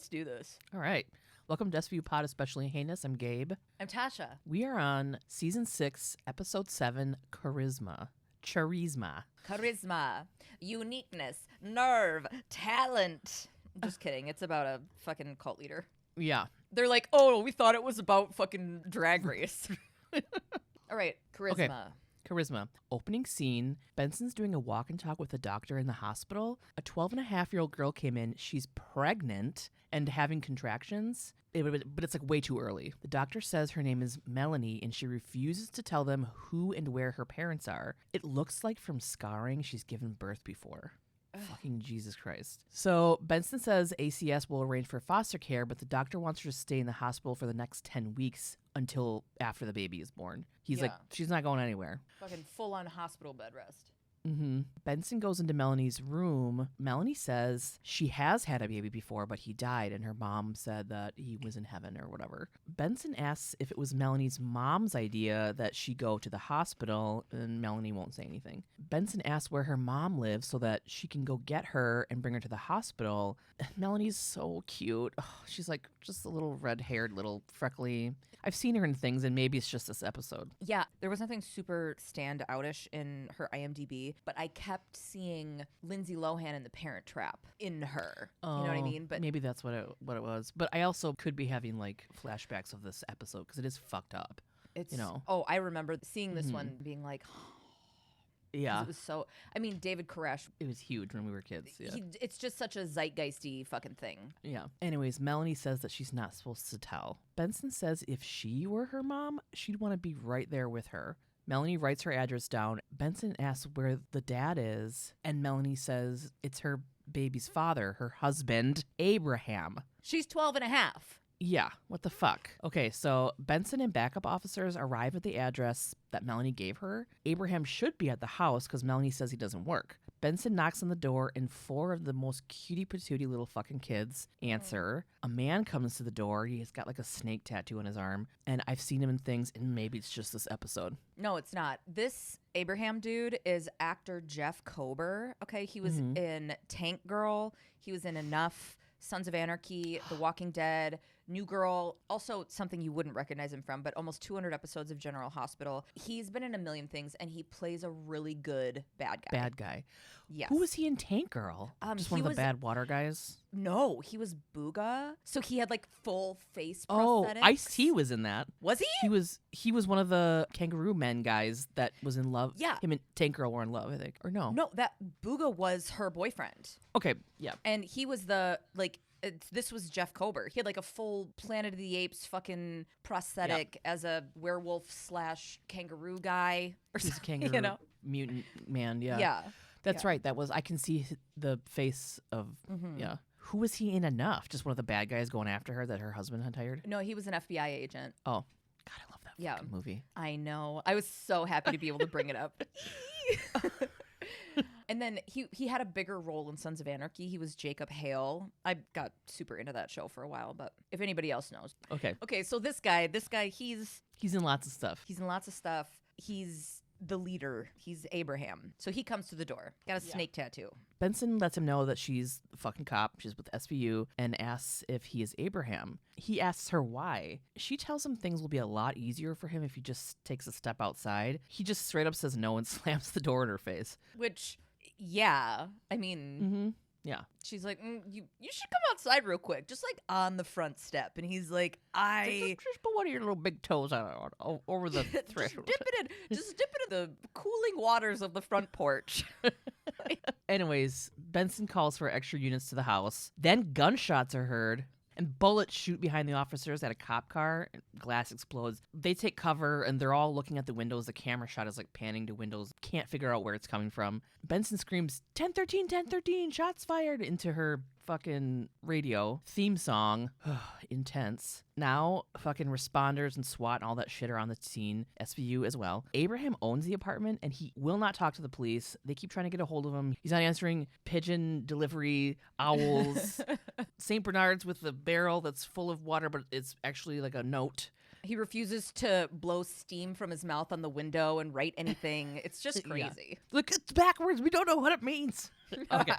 Let's do this. All right. Welcome to SVU Pod Especially Heinous. I'm Gabe. I'm Tasha. We are on Season 6, Episode 7, Charisma. Charisma. Uniqueness. Nerve. Talent. Just kidding. It's about a fucking cult leader. Yeah. They're like, oh, we thought it was about fucking Drag Race. All right. Charisma. Okay. Charisma. Opening scene. Benson's doing a walk and talk with a doctor in the hospital. A 12-and-a-half-year-old girl came in. She's pregnant and having contractions, but it's like way too early. The doctor says her name is Melanie, and she refuses to tell them who and where her parents are. It looks like from scarring she's given birth before. Fucking Jesus Christ. So Benson says ACS will arrange for foster care, but the doctor wants her to stay in the hospital for the next 10 weeks until after the baby is born. He's like, she's not going anywhere. Fucking full-on hospital bed rest. Mm-hmm. Benson goes into Melanie's room. Melanie says she has had a baby before, but he died, and her mom said that he was in heaven or whatever. Benson asks if it was Melanie's mom's idea that she go to the hospital, and Melanie won't say anything. Benson asks where her mom lives so that she can go get her and bring her to the hospital. Melanie's so cute. Oh, she's like just a little red-haired, little freckly. I've seen her in things, and maybe it's just this episode. Yeah, there was nothing super stand-outish in her IMDb, but I kept seeing Lindsay Lohan in The Parent Trap in her. Oh, you know what I mean? But maybe that's what it was. But I also could be having like flashbacks of this episode because it is fucked up. it's, you know. Oh, I remember seeing this one being like, Yeah. it was so. I mean, David Koresh. It was huge when we were kids. Yeah. It's just such a zeitgeisty fucking thing. Yeah. Anyways, Melanie says that she's not supposed to tell. Benson says if she were her mom, she'd want to be right there with her. Melanie writes her address down. Benson asks where the dad is, and Melanie says it's her baby's father, her husband, Abraham. She's 12 and a half. Yeah, what the fuck? Okay, so Benson and backup officers arrive at the address that Melanie gave her. Abraham should be at the house because Melanie says he doesn't work. Benson knocks on the door, and 4 of the most cutie patootie little fucking kids answer. A man comes to the door. He's got like a snake tattoo on his arm, and I've seen him in things, and maybe it's just this episode. No, it's not. This Abraham dude is actor Jeff Kober. Okay, he was in Tank Girl. He was in Enough, Sons of Anarchy, The Walking Dead, New Girl, also something you wouldn't recognize him from, but almost 200 episodes of General Hospital. He's been in a million things, and he plays a really good bad guy. Bad guy. Yes. Who was he in Tank Girl? Just one of the bad water guys? No, he was Booga. So he had like full face Oh, prosthetics. Ice-T was in that. Was he? He was one of the Kangaroo Men guys that was in love. Yeah. Him and Tank Girl were in love, I think. Or no? No, that Booga was her boyfriend. Okay, yeah. And he was the, like, this was Jeff Kober. He had like a full Planet of the Apes fucking prosthetic as a werewolf / kangaroo guy. Or He's a something, kangaroo you know? mutant man, yeah. Yeah. That's right. That was, I can see the face of, yeah. Who was he in Enough? Just one of the bad guys going after her that her husband had hired? No, he was an FBI agent. Oh, God, I love that fucking movie. I know. I was so happy to be able to bring it up. And then he had a bigger role in Sons of Anarchy. He was Jacob Hale. I got super into that show for a while, but if anybody else knows. Okay, so this guy, he's in lots of stuff. He's in lots of stuff. He's the leader. He's Abraham. So he comes to the door. Got a snake tattoo. Benson lets him know that she's a fucking cop. She's with SVU and asks if he is Abraham. He asks her why. She tells him things will be a lot easier for him if he just takes a step outside. He just straight up says no and slams the door in her face. Which, yeah, I mean... Yeah. She's like, you should come outside real quick, just like on the front step. And he's like, Just put one of your little big toes over the threshold. just dip into the cooling waters of the front porch. Anyways, Benson calls for extra units to the house. Then gunshots are heard. And bullets shoot behind the officers at a cop car. Glass explodes. They take cover, and they're all looking at the windows. The camera shot is like panning to windows. Can't figure out where it's coming from. Benson screams, 1013, 1013, shots fired, into her fucking radio. Theme song. Intense. Now, fucking responders and SWAT and all that shit are on the scene. SVU as well. Abraham owns the apartment, and he will not talk to the police. They keep trying to get a hold of him. He's not answering pigeon delivery, owls, St. Bernard's with the barrel that's full of water, but it's actually like a note. He refuses to blow steam from his mouth on the window and write anything. It's just crazy. Look, it's backwards. We don't know what it means. Okay.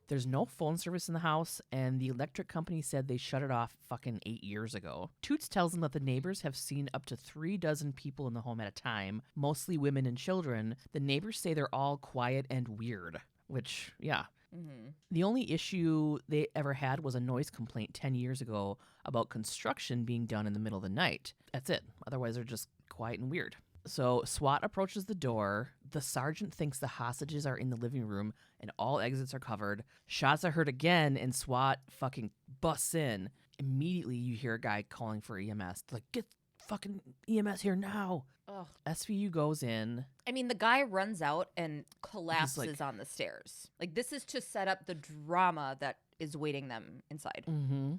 There's no phone service in the house, and the electric company said they shut it off fucking 8 years ago. Toots tells them that the neighbors have seen up to 3 dozen people in the home at a time, mostly women and children. The neighbors say they're all quiet and weird, which, yeah. Mm-hmm. The only issue they ever had was a noise complaint 10 years ago about construction being done in the middle of the night. That's it. Otherwise, they're just quiet and weird. So SWAT approaches the door. The sergeant thinks the hostages are in the living room and all exits are covered. Shots are heard again and SWAT fucking busts in. Immediately you hear a guy calling for EMS. Like, get fucking EMS here now. Ugh. SVU goes in. I mean, the guy runs out and collapses on the stairs. Like, this is to set up the drama that is waiting them inside. Mm-hmm.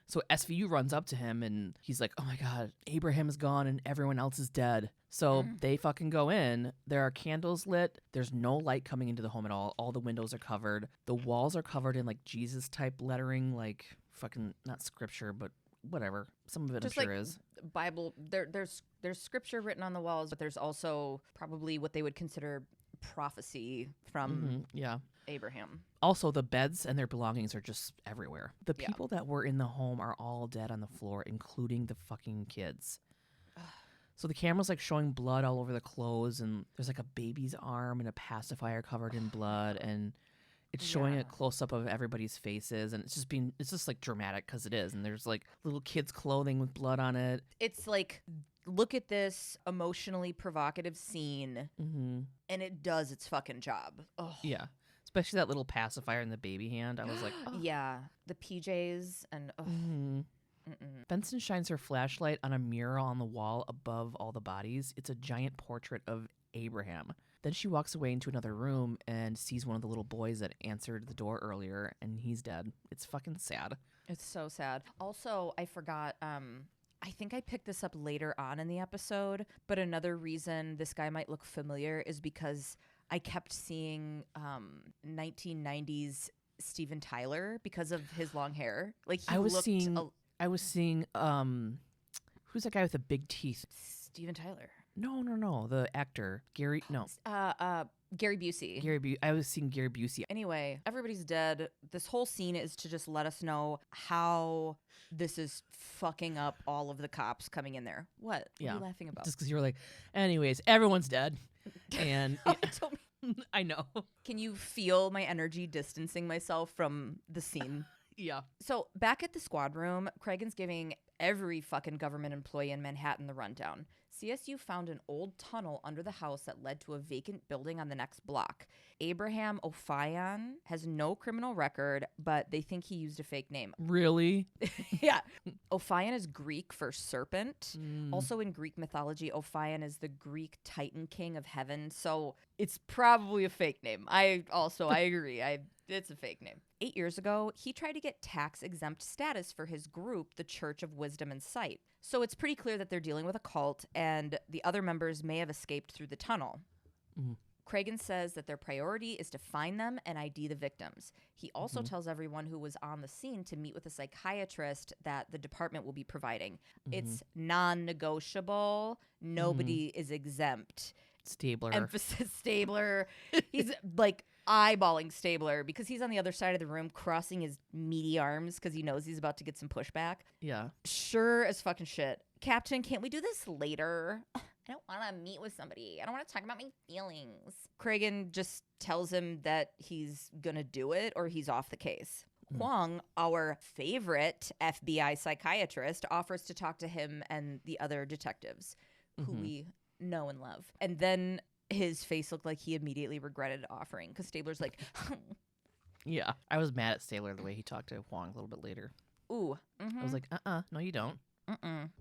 So SVU runs up to him and he's like, oh my God, Abraham is gone and everyone else is dead. So they fucking go in. There are candles lit. There's no light coming into the home at all. All the windows are covered. The walls are covered in like Jesus type lettering, like fucking not scripture, but whatever. Some of it Just I'm sure like is. Bible. There's scripture written on the walls, but there's also probably what they would consider prophecy from Yeah. Abraham. Also, the beds and their belongings are just everywhere. The people that were in the home are all dead on the floor, including the fucking kids. So the camera's like showing blood all over the clothes, and there's like a baby's arm and a pacifier covered in blood, and it's showing a close up of everybody's faces, and it's just like dramatic because it is. And there's like little kids' clothing with blood on it. It's like, look at this emotionally provocative scene, and it does its fucking job. Ugh. Yeah. Especially that little pacifier in the baby hand. I was like, oh. Yeah. The PJs and Benson shines her flashlight on a mural on the wall above all the bodies. It's a giant portrait of Abraham. Then she walks away into another room and sees one of the little boys that answered the door earlier, and he's dead. It's fucking sad. It's so sad. Also, I forgot, I think I picked this up later on in the episode, but another reason this guy might look familiar is because I kept seeing 1990s Steven Tyler because of his long hair. Like I was seeing who's that guy with the big teeth? Steven Tyler. No, the actor Gary. No, Gary Busey. I was seeing Gary Busey. Anyway, everybody's dead. This whole scene is to just let us know how this is fucking up all of the cops coming in there. What are you laughing about? Just because you were like, anyways, everyone's dead. And I know. Can you feel my energy distancing myself from the scene? Yeah. So back at the squad room, Cragen's giving every fucking government employee in Manhattan the rundown. CSU found an old tunnel under the house that led to a vacant building on the next block. Abraham Ophion has no criminal record, but they think he used a fake name. Really? Yeah. Ophion is Greek for serpent. Also in Greek mythology, Ophion is the Greek Titan king of heaven. So it's probably a fake name. I agree. It's a fake name. 8 years ago, he tried to get tax-exempt status for his group, the Church of Wisdom and Sight. So it's pretty clear that they're dealing with a cult, and the other members may have escaped through the tunnel. Cragen says that their priority is to find them and ID the victims. He also tells everyone who was on the scene to meet with a psychiatrist that the department will be providing. It's non-negotiable. Nobody is exempt. Stabler. Emphasis Stabler. He's like eyeballing Stabler because he's on the other side of the room crossing his meaty arms because he knows he's about to get some pushback. Yeah. Sure as fucking shit. Captain, can't we do this later? I don't want to meet with somebody. I don't want to talk about my feelings. Cragen just tells him that he's going to do it or he's off the case. Huang, our favorite FBI psychiatrist, offers to talk to him and the other detectives who we know and love. And then his face looked like he immediately regretted offering because Stabler's like, yeah. I was mad at Stabler the way he talked to Huang a little bit later. ooh. I was like, no, you don't.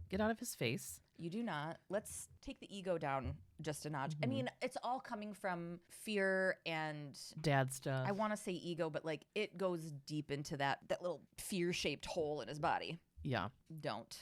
Get out of his face. You do not. Let's take the ego down just a notch. I mean, it's all coming from fear and dad stuff. I want to say ego, but like it goes deep into that little fear-shaped hole in his body. Yeah. Don't.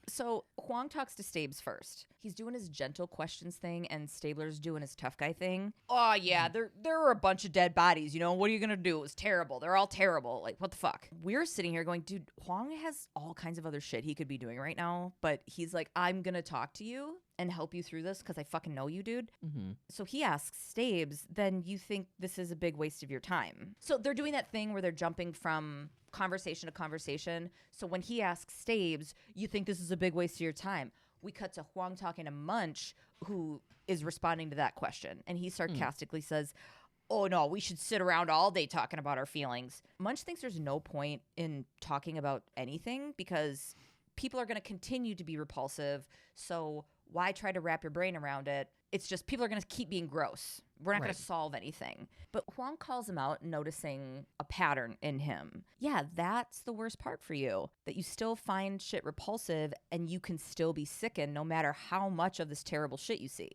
So Huang talks to Stabes first. He's doing his gentle questions thing, and Stabler's doing his tough guy thing. Oh, yeah, there are a bunch of dead bodies, you know? What are you going to do? It was terrible. They're all terrible. Like, what the fuck? We're sitting here going, dude, Huang has all kinds of other shit he could be doing right now, but he's like, I'm going to talk to you, and help you through this because I fucking know you, dude. Mm-hmm. So he asks Stabes, then you think this is a big waste of your time. So they're doing that thing where they're jumping from conversation to conversation. So when he asks Stabes, you think this is a big waste of your time. We cut to Huang talking to Munch, who is responding to that question. And he sarcastically says, oh, no, we should sit around all day talking about our feelings. Munch thinks there's no point in talking about anything because people are going to continue to be repulsive. So why try to wrap your brain around it? It's just people are going to keep being gross. We're not going to solve anything. But Huang calls him out, noticing a pattern in him. Yeah, that's the worst part for you, that you still find shit repulsive and you can still be sickened no matter how much of this terrible shit you see.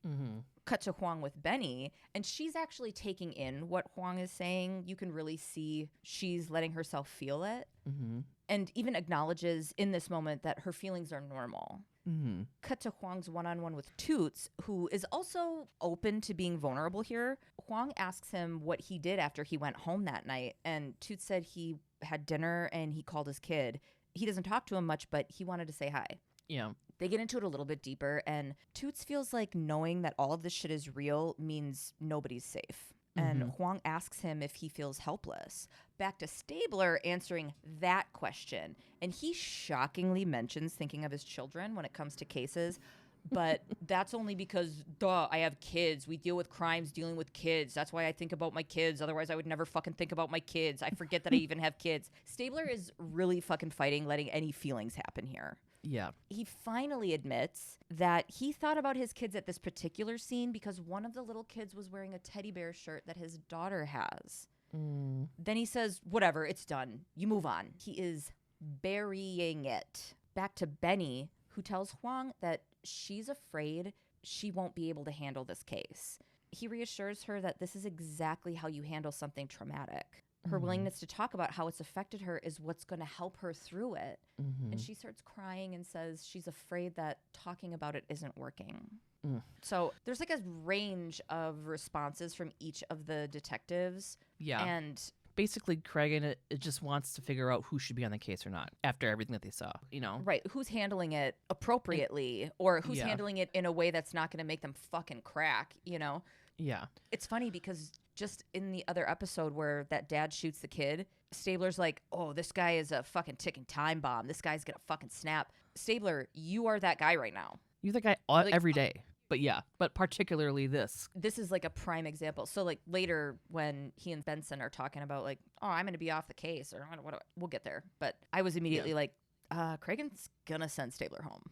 Mm-hmm. Cut to Huang with Benny, and she's actually taking in what Huang is saying. You can really see she's letting herself feel it. Mm-hmm. And even acknowledges in this moment that her feelings are normal. Mm-hmm. Cut to Huang's one-on-one with Toots, who is also open to being vulnerable here. Huang asks him what he did after he went home that night, and Toots said he had dinner and he called his kid. He doesn't talk to him much, but he wanted to say hi. Yeah. They get into it a little bit deeper, and Toots feels like knowing that all of this shit is real means nobody's safe. And Huang asks him if he feels helpless. Back to Stabler answering that question. And he shockingly mentions thinking of his children when it comes to cases. But that's only because, I have kids. We deal with crimes dealing with kids. That's why I think about my kids. Otherwise, I would never fucking think about my kids. I forget that I even have kids. Stabler is really fucking fighting letting any feelings happen here. Yeah. He finally admits that he thought about his kids at this particular scene because one of the little kids was wearing a teddy bear shirt that his daughter has. Then he says, whatever, it's done. You move on. He is burying it. Back to Benny, who tells Huang that she's afraid she won't be able to handle this case. He reassures her that this is exactly how you handle something traumatic. Her willingness to talk about how it's affected her is what's going to help her through it. And she starts crying and says she's afraid that talking about it isn't working. So there's like a range of responses from each of the detectives. Yeah. And basically, Craig and it just wants to figure out who should be on the case or not after everything that they saw, you know? Right. Who's handling it appropriately or who's handling it in a way that's not going to make them fucking crack, you know? Yeah. It's funny because just in the other episode where that dad shoots the kid, Stabler's like, oh, this guy is a fucking ticking time bomb. This guy's going to fucking snap. Stabler, you are that guy right now. You're the guy every day. But yeah, but particularly this. This is like a prime example. So like later when he and Benson are talking about like, oh, I'm going to be off the case or what, we'll get there. But I was immediately like, Cragen's going to send Stabler home.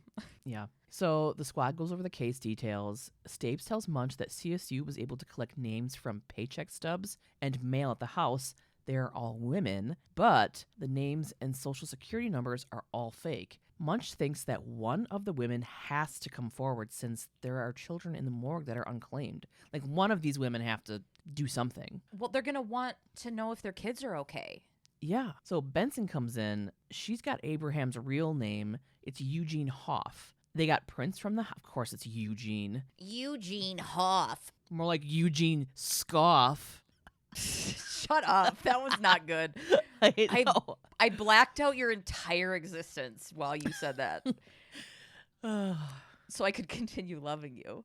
Yeah. So the squad goes over the case details. Stabes tells Munch that CSU was able to collect names from paycheck stubs and mail at the house. They're all women, but the names and social security numbers are all fake. Munch thinks that one of the women has to come forward since there are children in the morgue that are unclaimed. Like one of these women have to do something. Well, they're going to want to know if their kids are okay. Yeah. So Benson comes in. She's got Abraham's real name. It's Eugene Hoff. They got prints from of course it's Eugene. Eugene Hoff. More like Eugene Scoff. Shut up. That was not good. I know. I blacked out your entire existence while you said that. So I could continue loving you.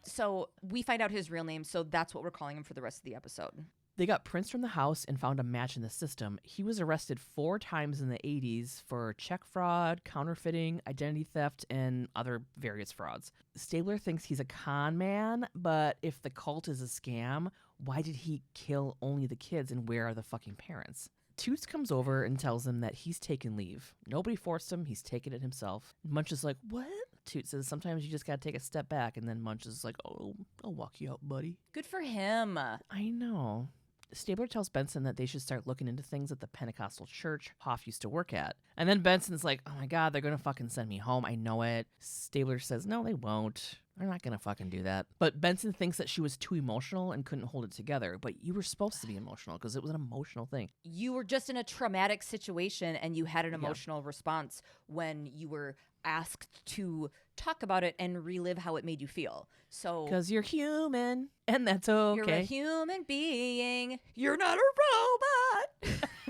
So we find out his real name, so that's what we're calling him for the rest of the episode. They got prints from the house and found a match in the system. He was arrested 4 times in the 80s for check fraud, counterfeiting, identity theft, and other various frauds. Stabler thinks he's a con man, but if the cult is a scam, why did he kill only the kids and where are the fucking parents? Toots comes over and tells him that he's taken leave. Nobody forced him. He's taken it himself. Munch is like, what? Toots says, sometimes you just got to take a step back. And then Munch is like, oh, I'll walk you out, buddy. Good for him. I know. Stabler tells Benson that they should start looking into things at the Pentecostal church Hoff used to work at. And then Benson's like, oh my God, they're going to fucking send me home. I know it. Stabler says, no, they won't. They're not going to fucking do that. But Benson thinks that she was too emotional and couldn't hold it together. But you were supposed to be emotional because it was an emotional thing. You were just in a traumatic situation and you had an emotional response when you were asked to talk about it and relive how it made you feel. So because you're human and that's okay. You're a human being. You're not a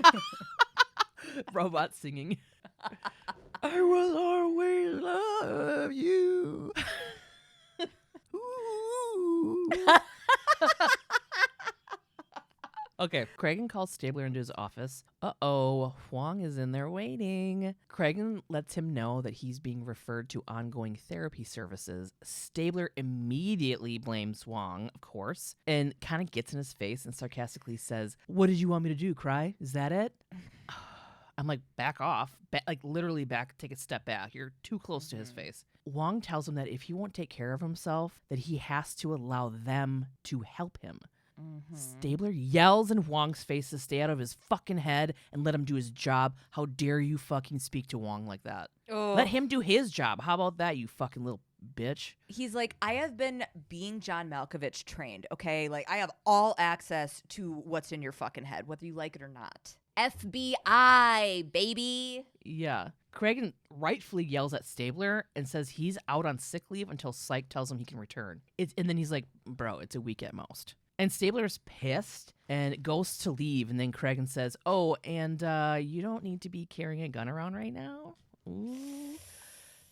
robot. Robot singing. I will always love you. Okay, Cragen calls Stabler into his office. Uh-oh, Huang is in there waiting. Cragen lets him know that he's being referred to ongoing therapy services. Stabler immediately blames Huang, of course, and kind of gets in his face and sarcastically says, "What did you want me to do, cry? Is that it?" I'm like, back off. Like, literally back, take a step back. You're too close to his face. Huang tells him that if he won't take care of himself, that he has to allow them to help him. Stabler yells in Huang's face to stay out of his fucking head and let him do his job. How dare you fucking speak to Huang like that? Oh. Let him do his job. How about that, you fucking little bitch? He's like, I have been being John Malkovich trained, okay? Like, I have all access to what's in your fucking head, whether you like it or not. FBI, baby. Yeah. Cragen rightfully yells at Stabler and says he's out on sick leave until Psych tells him he can return. And then he's like, bro, it's a week at most. And Stabler's pissed and goes to leave. And then Cragen says, oh, and you don't need to be carrying a gun around right now? Ooh.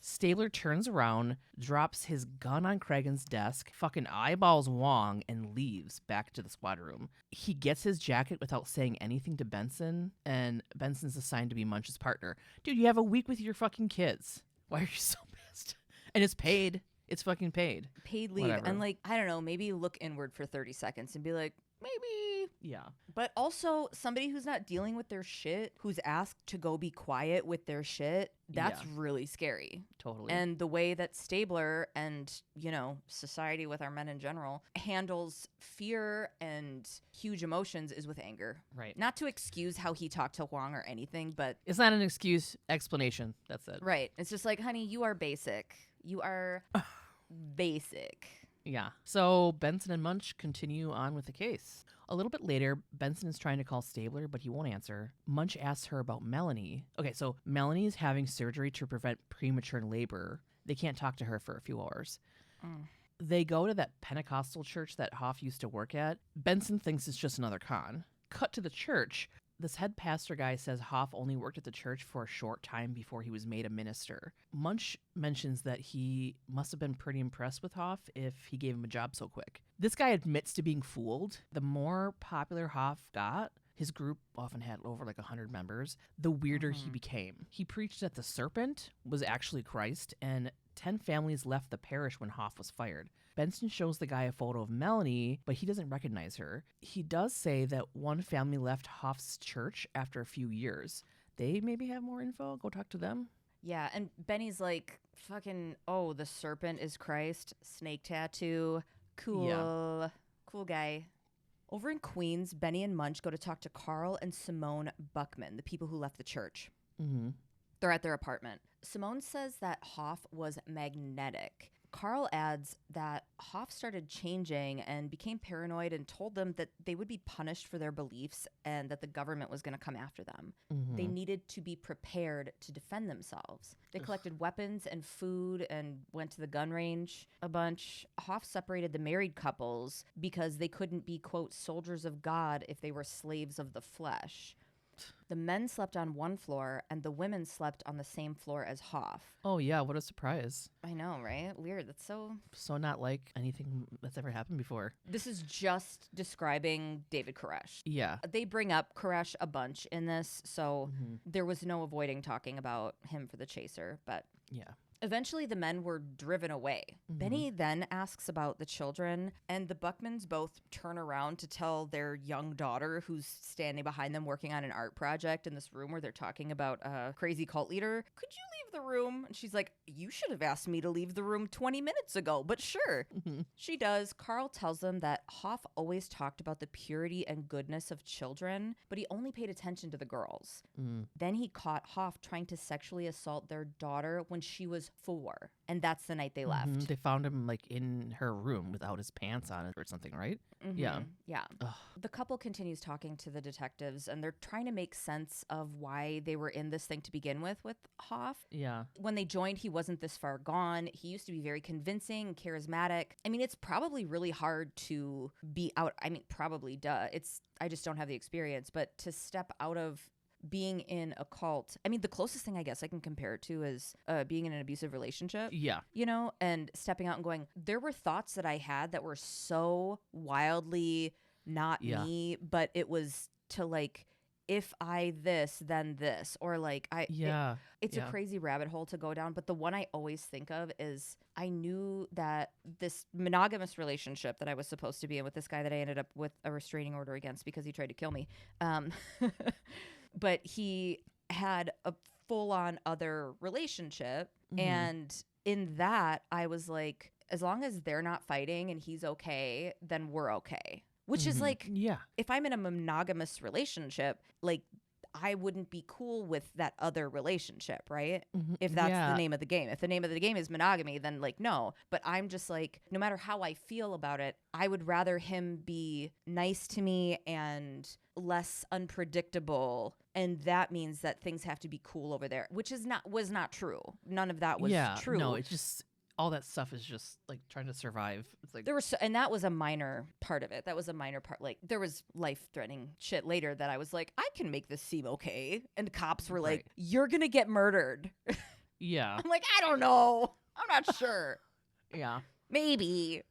Stabler turns around, drops his gun on Cragen's desk, fucking eyeballs Huang, and leaves back to the squad room. He gets his jacket without saying anything to Benson, and Benson's assigned to be Munch's partner. Dude, you have a week with your fucking kids. Why are you so pissed? And it's paid. It's fucking paid. Paid leave. Whatever. And like, I don't know, maybe look inward for 30 seconds and be like, maybe. Yeah. But also somebody who's not dealing with their shit, who's asked to go be quiet with their shit, that's really scary. Totally. And the way that Stabler and, you know, society with our men in general handles fear and huge emotions is with anger. Right. Not to excuse how he talked to Huang or anything, but It's not an excuse, explanation. That's it. right. It's just like, honey, you are basic. You are basic. Yeah. So Benson and Munch continue on with the case. A little bit later, Benson is trying to call Stabler, but he won't answer. Munch asks her about Melanie. Okay, so Melanie is having surgery to prevent premature labor. They can't talk to her for a few hours. They go to that Pentecostal church that Hoff used to work at. Benson thinks it's just another con. Cut to the church. This head pastor guy says Hoff only worked at the church for a short time before he was made a minister. Munch mentions that he must have been pretty impressed with Hoff if he gave him a job so quick. This guy admits to being fooled. The more popular Hoff got, his group often had over like 100 members, the weirder he became. He preached that the serpent was actually Christ, and 10 families left the parish when Hoff was fired. Benson shows the guy a photo of Melanie, but he doesn't recognize her. He does say that one family left Hoff's church after a few years. They maybe have more info. Go talk to them. Yeah, and Benny's like, fucking, oh, the serpent is Christ, snake tattoo, cool, cool guy. Over in Queens, Benny and Munch go to talk to Carl and Simone Buckman, the people who left the church. They're at their apartment. Simone says that Hoff was magnetic. Carl adds that Hoff started changing and became paranoid and told them that they would be punished for their beliefs and that the government was going to come after them. They needed to be prepared to defend themselves. They collected weapons and food and went to the gun range a bunch. Hoff separated the married couples because they couldn't be, quote, soldiers of God if they were slaves of the flesh. The men slept on one floor, and the women slept on the same floor as Hoff. Oh, yeah. What a surprise. I know, right? Weird. That's so not like anything that's ever happened before. This is just describing David Koresh. Yeah. They bring up Koresh a bunch in this, so there was no avoiding talking about him for the chaser, but yeah. Eventually, the men were driven away. Benny then asks about the children, and the Buckmans both turn around to tell their young daughter, who's standing behind them working on an art project in this room where they're talking about a crazy cult leader, could you leave the room? And she's like, you should have asked me to leave the room 20 minutes ago, but sure. She does. Carl tells them that Hoff always talked about the purity and goodness of children, but he only paid attention to the girls. Then he caught Hoff trying to sexually assault their daughter when she was 4, and that's the night they left. They found him like in her room without his pants on or something, right? Yeah. Ugh. The couple continues talking to the detectives, and they're trying to make sense of why they were in this thing to begin with Hoff. Yeah. When they joined, he wasn't this far gone. He used to be very convincing, charismatic. I mean, it's probably really hard to be out. I mean, probably, duh. I just don't have the experience, but to step out of being in a cult, I mean, the closest thing I guess I can compare it to is being in an abusive relationship. Yeah. You know, and stepping out and going, there were thoughts that I had that were so wildly not me, but it was to like, if I this, then this, or like it's a crazy rabbit hole to go down. But the one I always think of is I knew that this monogamous relationship that I was supposed to be in with this guy that I ended up with a restraining order against because he tried to kill me. But he had a full-on other relationship. And in that, I was like, as long as they're not fighting and he's okay, then we're okay. Which is like, if I'm in a monogamous relationship, like I wouldn't be cool with that other relationship, right? If that's the name of the game. If the name of the game is monogamy, then like, no. But I'm just like, no matter how I feel about it, I would rather him be nice to me and less unpredictable. And that means that things have to be cool over there, which was not true. None of that was true. No, it's just... all that stuff is just like trying to survive. It's like and that was a minor part of it. That was a minor part. Like there was life-threatening shit later that I was like, I can make this seem okay. And cops were like, you're gonna get murdered. Yeah. I'm like, I don't know. I'm not sure. Yeah. Maybe.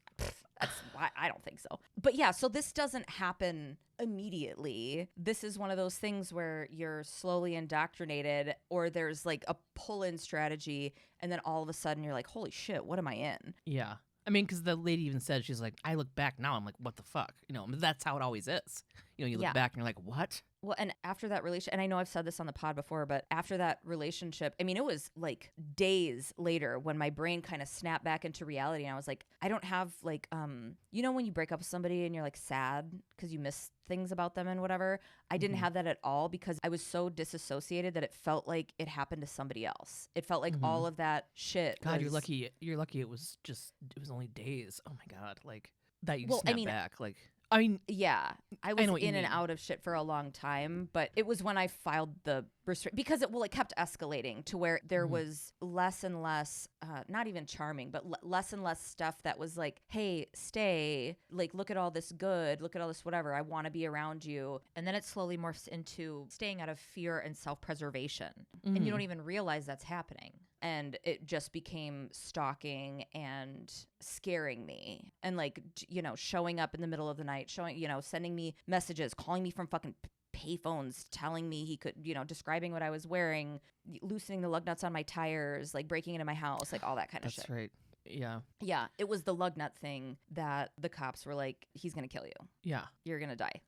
That's why I don't think so. But yeah, so this doesn't happen immediately. This is one of those things where you're slowly indoctrinated, or there's like a pull-in strategy, and then all of a sudden you're like, holy shit, what am I in? Yeah. I mean, because the lady even said, she's like, I look back now, I'm like, what the fuck? You know, that's how it always is. You know, you look back and you're like, what? Well, and after that relationship, and I know I've said this on the pod before, but after that relationship, I mean, it was like days later when my brain kind of snapped back into reality. And I was like, I don't have like, you know, when you break up with somebody and you're like sad because you miss things about them and whatever. I didn't have that at all because I was so disassociated that it felt like it happened to somebody else. It felt like all of that shit. God, you're lucky. You're lucky it was only days. Oh my God. Like that you snap back. Like, I mean, yeah, I was in and out of shit for a long time, but it was when I filed the because it kept escalating to where there was less and less, not even charming, but less and less stuff that was like, hey, stay, like, look at all this good, look at all this whatever, I want to be around you. And then it slowly morphs into staying out of fear and self-preservation. And you don't even realize that's happening. And it just became stalking and scaring me and like, you know, showing up in the middle of the night, sending me messages, calling me from fucking payphones, telling me he could, you know, describing what I was wearing, loosening the lug nuts on my tires, like breaking into my house, like all that kind of shit. That's right. Yeah. Yeah. It was the lug nut thing that the cops were like, he's going to kill you. Yeah. You're going to die.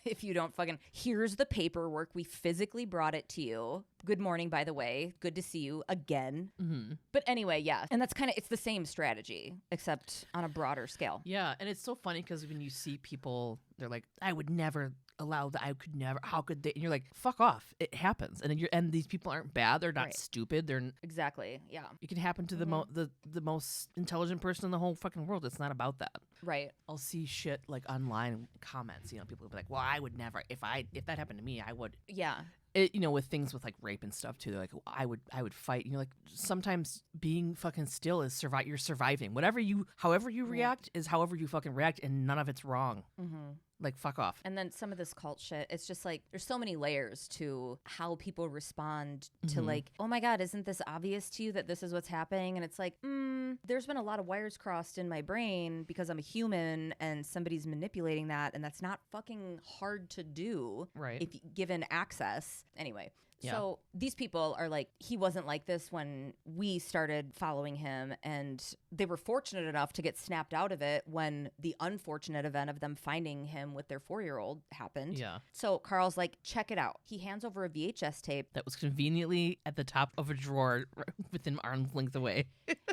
If you don't fucking, here's the paperwork. We physically brought it to you. Good morning, by the way. Good to see you again. But anyway, yeah. And that's it's the same strategy, except on a broader scale. Yeah. And it's so funny because when you see people, they're like, I would never allow that. I could never. How could they? And you're like, fuck off. It happens. And then and these people aren't bad. They're not stupid. They're exactly. Yeah. It can happen to the most intelligent person in the whole fucking world. It's not about that. Right. I'll see shit like online comments. You know, people will be like, well, I would never. If that happened to me, I would. Yeah. You know, with things with like rape and stuff too, they're like, I would fight. You know, like sometimes being fucking still is you're surviving. However you react is however you fucking react, and none of it's wrong. Like, fuck off. And then some of this cult shit, it's just like, there's so many layers to how people respond to like, oh my God, isn't this obvious to you that this is what's happening? And it's like, there's been a lot of wires crossed in my brain because I'm a human and somebody's manipulating that. And that's not fucking hard to do. Right. If given access. Anyway. Yeah. So these people are like, he wasn't like this when we started following him, and they were fortunate enough to get snapped out of it when the unfortunate event of them finding him with their 4-year-old happened. Yeah. So Carl's like, check it out. He hands over a VHS tape that was conveniently at the top of a drawer within arm's length away.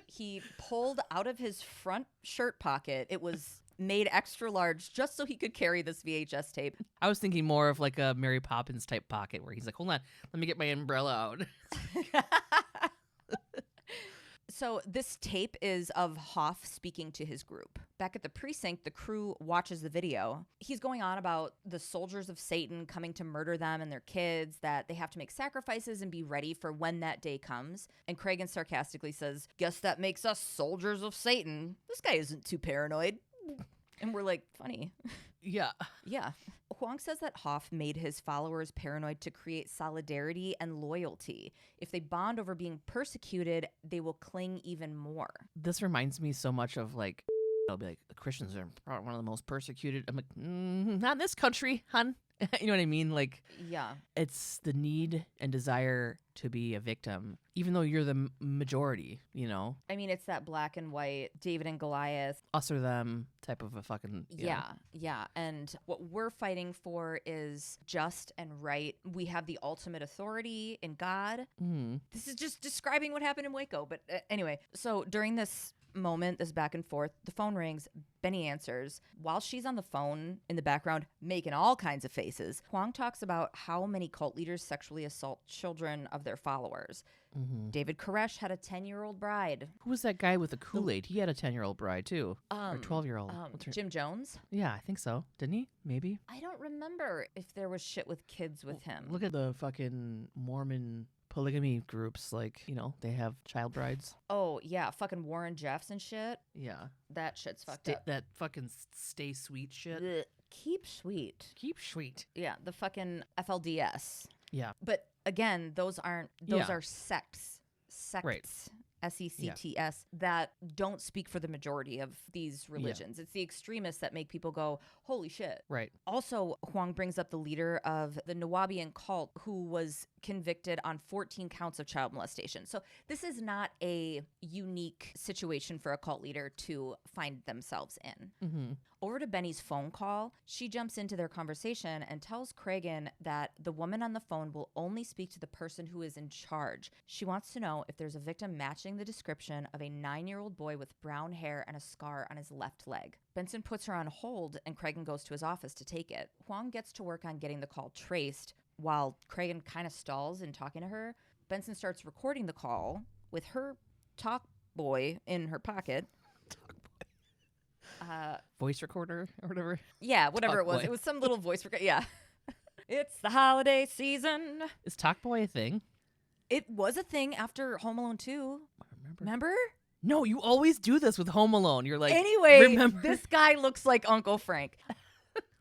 He pulled out of his front shirt pocket. It was made extra large just so he could carry this VHS tape. I was thinking more of like a Mary Poppins type pocket where he's like, hold on, let me get my umbrella out. So this tape is of Hoff speaking to his group. Back at the precinct, the crew watches the video. He's going on about the soldiers of Satan coming to murder them and their kids, that they have to make sacrifices and be ready for when that day comes. And Cragen sarcastically says, guess that makes us soldiers of Satan. This guy isn't too paranoid. And we're like, funny. Yeah. Yeah. Huang says that Hoff made his followers paranoid to create solidarity and loyalty. If they bond over being persecuted, they will cling even more. This reminds me so much of like, they'll be like, Christians are probably one of the most persecuted. I'm like, not in this country, hun. You know what I mean? Like, Yeah. it's the need and desire to be a victim, even though you're the majority, you know? I mean, it's that black and white David and Goliath. Us or them type of a fucking... Yeah. And what we're fighting for is just and right. We have the ultimate authority in God. This is just describing what happened in Waco. But anyway, so during this moment, this back and forth, the phone rings. Benny answers. While she's on the phone in the background making all kinds of faces, Huang talks about how many cult leaders sexually assault children of their followers. David Koresh had a 10-year-old bride. Who was that guy with the Kool-Aid? He had a 10-year-old bride, too. Or 12-year-old. Jim Jones? Yeah, I think so. Didn't he? Maybe. I don't remember if there was shit with kids with him. Look at the fucking Mormon polygamy groups, like, you know, they have child brides. Oh, yeah, fucking Warren Jeffs and shit. Yeah. That shit's fucked up. That fucking stay sweet shit. Blech. Keep sweet. Keep sweet. Yeah, the fucking FLDS. Yeah. But again, those are sects. Right. SECTS that don't speak for the majority of these religions. It's the extremists that make people go, holy shit. Right. Also, Huang brings up the leader of the Nawabian cult who was convicted on 14 counts of child molestation. So this is not a unique situation for a cult leader to find themselves in. Over to Benny's phone call, she jumps into their conversation and tells Cragen that the woman on the phone will only speak to the person who is in charge. She wants to know if there's a victim matching the description of a 9-year-old boy with brown hair and a scar on his left leg. Benson puts her on hold and Cragen goes to his office to take it. Huang gets to work on getting the call traced while Cragen kind of stalls in talking to her. Benson starts recording the call with her talk boy in her pocket. Voice recorder or whatever. Yeah, whatever Talk it was. boy. It was some little voice recorder. Yeah. It's the holiday season. Is Talk Boy a thing? It was a thing after Home Alone 2. Remember? No, you always do this with Home Alone. You're like, Anyway, remember? this guy looks like Uncle Frank.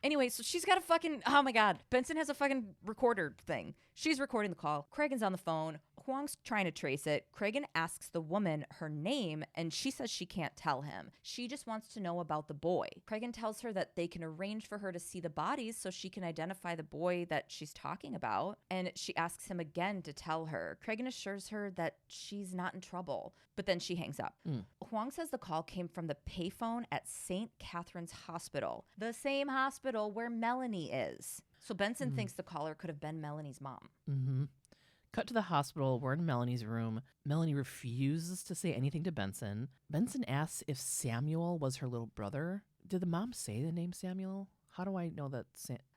Anyway, so she's got a fucking, oh my God, Benson has a fucking recorder thing. She's recording the call. Cragen's on the phone. Huang's trying to trace it. Cragen asks the woman her name, and she says she can't tell him. She just wants to know about the boy. Cragen tells her that they can arrange for her to see the bodies so she can identify the boy that she's talking about. And she asks him again to tell her. Cragen assures her that she's not in trouble, but then she hangs up. Huang says the call came from the payphone at St. Catherine's Hospital, the same hospital where Melanie is. So Benson thinks the caller could have been Melanie's mom. Cut to the hospital. We're in Melanie's room. Melanie refuses to say anything to Benson. Benson asks if Samuel was her little brother. Did the mom say the name Samuel? How do I know that?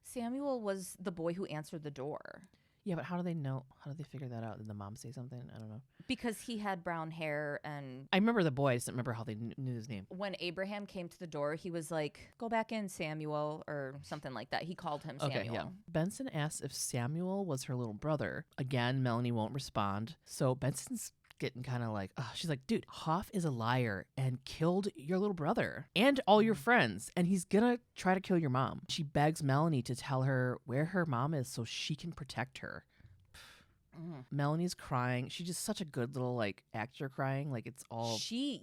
Samuel was the boy who answered the door. Yeah, but how do they know? How do they figure that out? Did the mom say something? I don't know. Because he had brown hair and... I remember the boy. I just don't remember how they knew his name. When Abraham came to the door, he was like, go back in, Samuel, or something like that. He called him Samuel. Okay, yeah. Benson asks if Samuel was her little brother. Again, Melanie won't respond. So Benson's getting kind of like, she's like, dude, Hoff is a liar and killed your little brother and all your friends, and he's gonna try to kill your mom. She begs Melanie to tell her where her mom is so she can protect her. Melanie's crying. She's just such a good little like actor crying. Like it's all she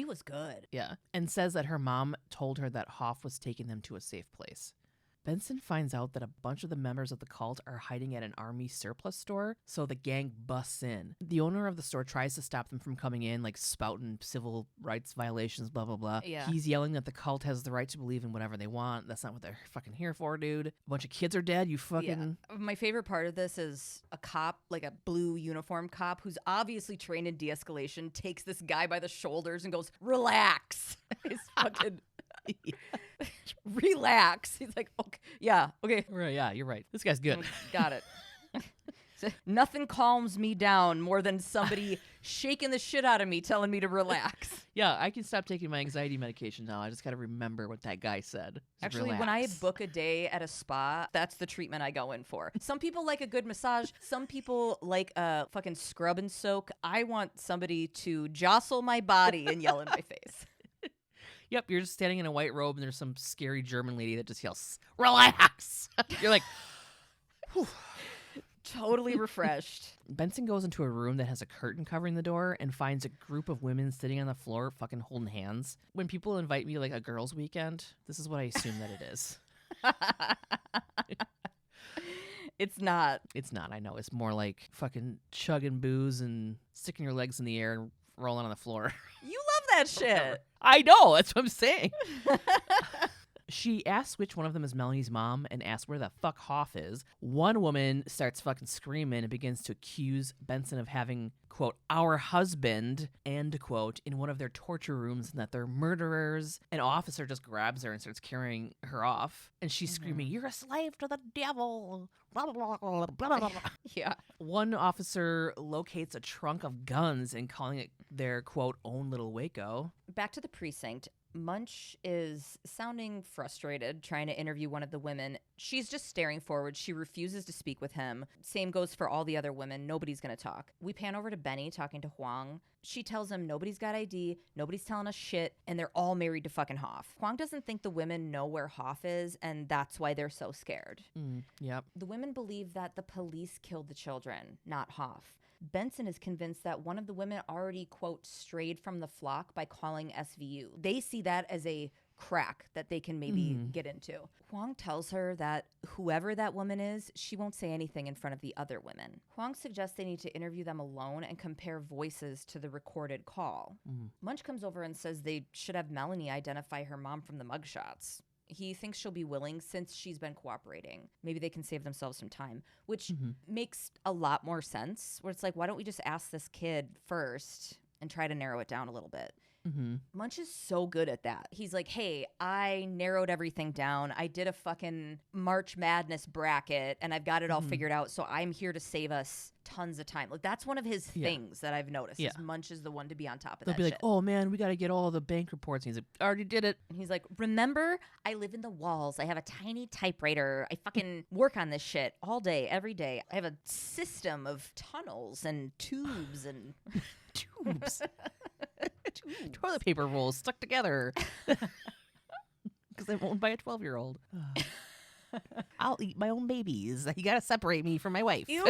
was good. Yeah. And says that her mom told her that Hoff was taking them to a safe place. Benson finds out that a bunch of the members of the cult are hiding at an army surplus store, so the gang busts in. The owner of the store tries to stop them from coming in, like spouting civil rights violations, blah, blah, blah. Yeah. He's yelling that the cult has the right to believe in whatever they want. That's not what they're fucking here for, dude. A bunch of kids are dead, you fucking... Yeah. My favorite part of this is a cop, like a blue uniform cop, who's obviously trained in de-escalation, takes this guy by the shoulders and goes, relax. He's fucking... Relax. He's like, okay, yeah, okay. Right, yeah, you're right. This guy's good. Got it. So, nothing calms me down more than somebody shaking the shit out of me, telling me to relax. Yeah, I can stop taking my anxiety medication now. I just got to remember what that guy said. Just Actually, relax. when I book a day at a spa, that's the treatment I go in for. Some people like a good massage. Some people like a fucking scrub and soak. I want somebody to jostle my body and yell in my face. Yep, you're just standing in a white robe and there's some scary German lady that just yells, relax. You're like, whew. Totally refreshed. Benson goes into a room that has a curtain covering the door and finds a group of women sitting on the floor fucking holding hands. When people invite me to like a girls' weekend, this is what I assume that it is. It's not. It's not, I know. It's more like fucking chugging booze and sticking your legs in the air and rolling on the floor. You love that shit. I know, that's what I'm saying. She asks which one of them is Melanie's mom and asks where the fuck Hoff is. One woman starts fucking screaming and begins to accuse Benson of having, quote, our husband, end quote, in one of their torture rooms and that they're murderers. An officer just grabs her and starts carrying her off. And she's screaming, you're a slave to the devil. Blah, blah, blah, blah, blah. Yeah. One officer locates a trunk of guns and calling it their, quote, own little Waco. Back to the precinct. Munch is sounding frustrated trying to interview one of the women. She's just staring forward. She refuses to speak with him. Same goes for all the other women. Nobody's going to talk. We pan over to Benny talking to Huang. She tells him nobody's got ID, nobody's telling us shit, and they're all married to fucking Hoff. Huang doesn't think the women know where Hoff is, and that's why they're so scared. Yep. The women believe that the police killed the children, not Hoff. Benson is convinced that one of the women already, quote, strayed from the flock by calling SVU. They see that as a crack that they can maybe get into. Huang tells her that whoever that woman is, she won't say anything in front of the other women. Huang suggests they need to interview them alone and compare voices to the recorded call. Munch comes over and says they should have Melanie identify her mom from the mugshots. He thinks she'll be willing since she's been cooperating. Maybe they can save themselves some time, which makes a lot more sense. Where it's like, why don't we just ask this kid first and try to narrow it down a little bit? Munch is so good at that. He's like, hey, I narrowed everything down. I did a fucking March Madness bracket and I've got it all figured out. So I'm here to save us tons of time. Like, that's one of his things that I've noticed. Is Munch is the one to be on top of They'll that be shit. like, oh man, we got to get all the bank reports. And he's like, I already did it. And he's like, remember, I live in the walls. I have a tiny typewriter. I fucking work on this shit all day, every day. I have a system of tunnels and tubes and Tubes. Toilet paper rolls stuck together. Because I'm owned by a 12-year-old. I'll eat my own babies. You got to separate me from my wife. Ew.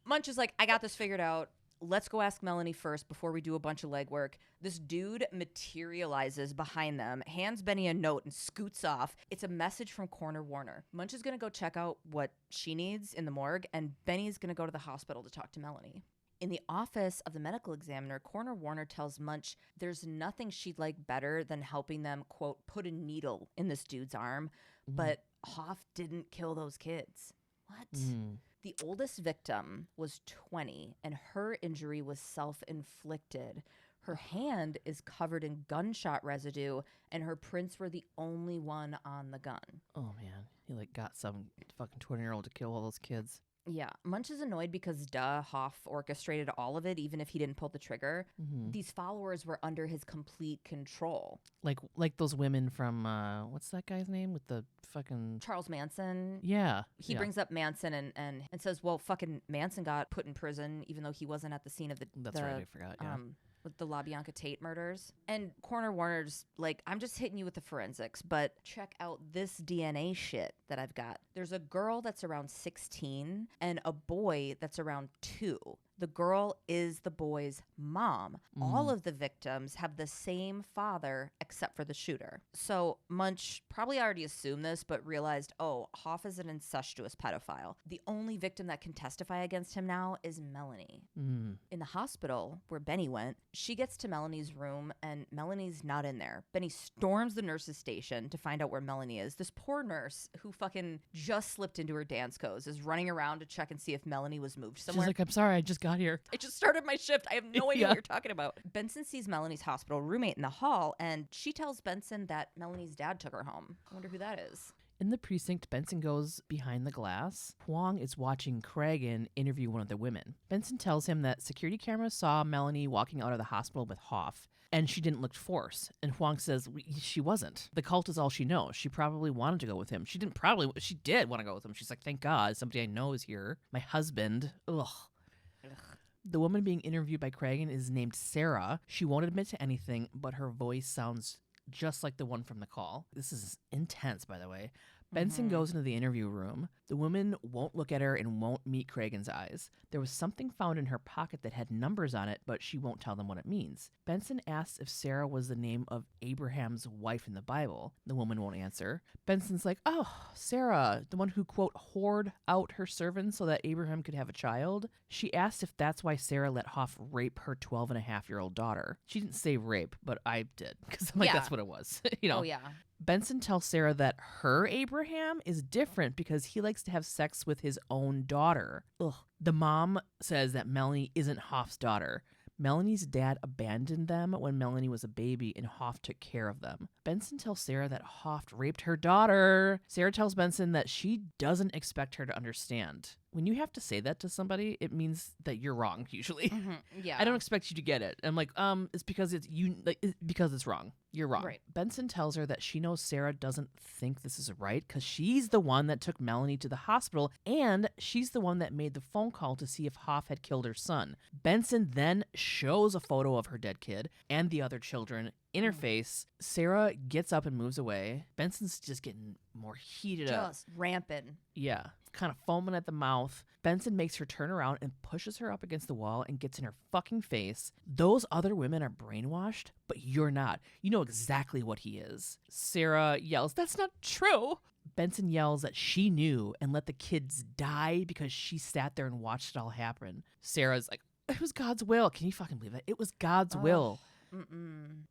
Munch is like, I got this figured out. Let's go ask Melanie first before we do a bunch of legwork. This dude materializes behind them, hands Benny a note, and scoots off. It's a message from Coroner Warner. Munch is going to go check out what she needs in the morgue, and Benny's going to go to the hospital to talk to Melanie. In the office of the medical examiner, Coroner Warner tells Munch there's nothing she'd like better than helping them, quote, put a needle in this dude's arm. But Hoff didn't kill those kids. What? The oldest victim was 20, and her injury was self-inflicted. Her hand is covered in gunshot residue, and her prints were the only one on the gun. Oh, man. He, like, got some fucking 20-year-old to kill all those kids. Yeah. Munch is annoyed because Hoff orchestrated all of it, even if he didn't pull the trigger. These followers were under his complete control. Like those women from, what's that guy's name with the fucking... Charles Manson. Yeah. He brings up Manson and says, well, fucking Manson got put in prison, even though he wasn't at the scene of the... That's right, I forgot, yeah. With the LaBianca Tate murders. And Coroner Warner's like, I'm just hitting you with the forensics, but check out this DNA shit that I've got. There's a girl that's around 16 and a boy that's around 2. The girl is the boy's mom. All of the victims have the same father except for the shooter. So Munch probably already assumed this, but realized, oh, Hoff is an incestuous pedophile. The only victim that can testify against him now is Melanie. In the hospital where Benny went, she gets to Melanie's room and Melanie's not in there. Benny storms the nurse's station to find out where Melanie is. This poor nurse who fucking just slipped into her dance clothes is running around to check and see if Melanie was moved somewhere. She's like, I'm sorry, I just got here. I just started my shift. I have no idea what you're talking about. Benson sees Melanie's hospital roommate in the hall, and she tells Benson that Melanie's dad took her home. I wonder who that is. In the precinct, Benson goes behind the glass. Huang is watching Cragen interview one of the women. Benson tells him that security cameras saw Melanie walking out of the hospital with Hoff, and she didn't look forced. And Huang says she wasn't. The cult is all she knows. She probably wanted to go with him. She did want to go with him. She's like, thank God, somebody I know is here. My husband. Ugh. The woman being interviewed by Cragen is named Sarah. She won't admit to anything, but her voice sounds just like the one from the call. This is intense, by the way. Benson goes into the interview room. The woman won't look at her and won't meet Cragen's eyes. There was something found in her pocket that had numbers on it, but she won't tell them what it means. Benson asks if Sarah was the name of Abraham's wife in the Bible. The woman won't answer. Benson's like, oh, Sarah, the one who, quote, whored out her servants so that Abraham could have a child. She asked if that's why Sarah let Hoff rape her 12-and-a-half-year-old daughter. She didn't say rape, but I did, because I'm like, that's what it was. Oh, yeah. Benson tells Sarah that her Abraham is different because he likes to have sex with his own daughter. Ugh. The mom says that Melanie isn't Hoff's daughter. Melanie's dad abandoned them when Melanie was a baby and Hoff took care of them. Benson tells Sarah that Hoff raped her daughter. Sarah tells Benson that she doesn't expect her to understand. When you have to say that to somebody, it means that you're wrong, usually. Mm-hmm. Yeah. I don't expect you to get it. I'm like, it's because because it's wrong. You're wrong. Right. Benson tells her that she knows Sarah doesn't think this is right because she's the one that took Melanie to the hospital and she's the one that made the phone call to see if Hoff had killed her son. Benson then shows a photo of her dead kid and the other children in her face. Sarah gets up and moves away. Benson's just getting more heated up. Just rampant. Yeah, kind of foaming at the mouth. Benson makes her turn around and pushes her up against the wall and gets in her fucking face. Those other women are brainwashed, but you're not. You know exactly what he is. Sarah yells, "That's not true." Benson yells that she knew and let the kids die because she sat there and watched it all happen. Sarah's like, "It was God's will." Can you fucking believe that? It was God's will.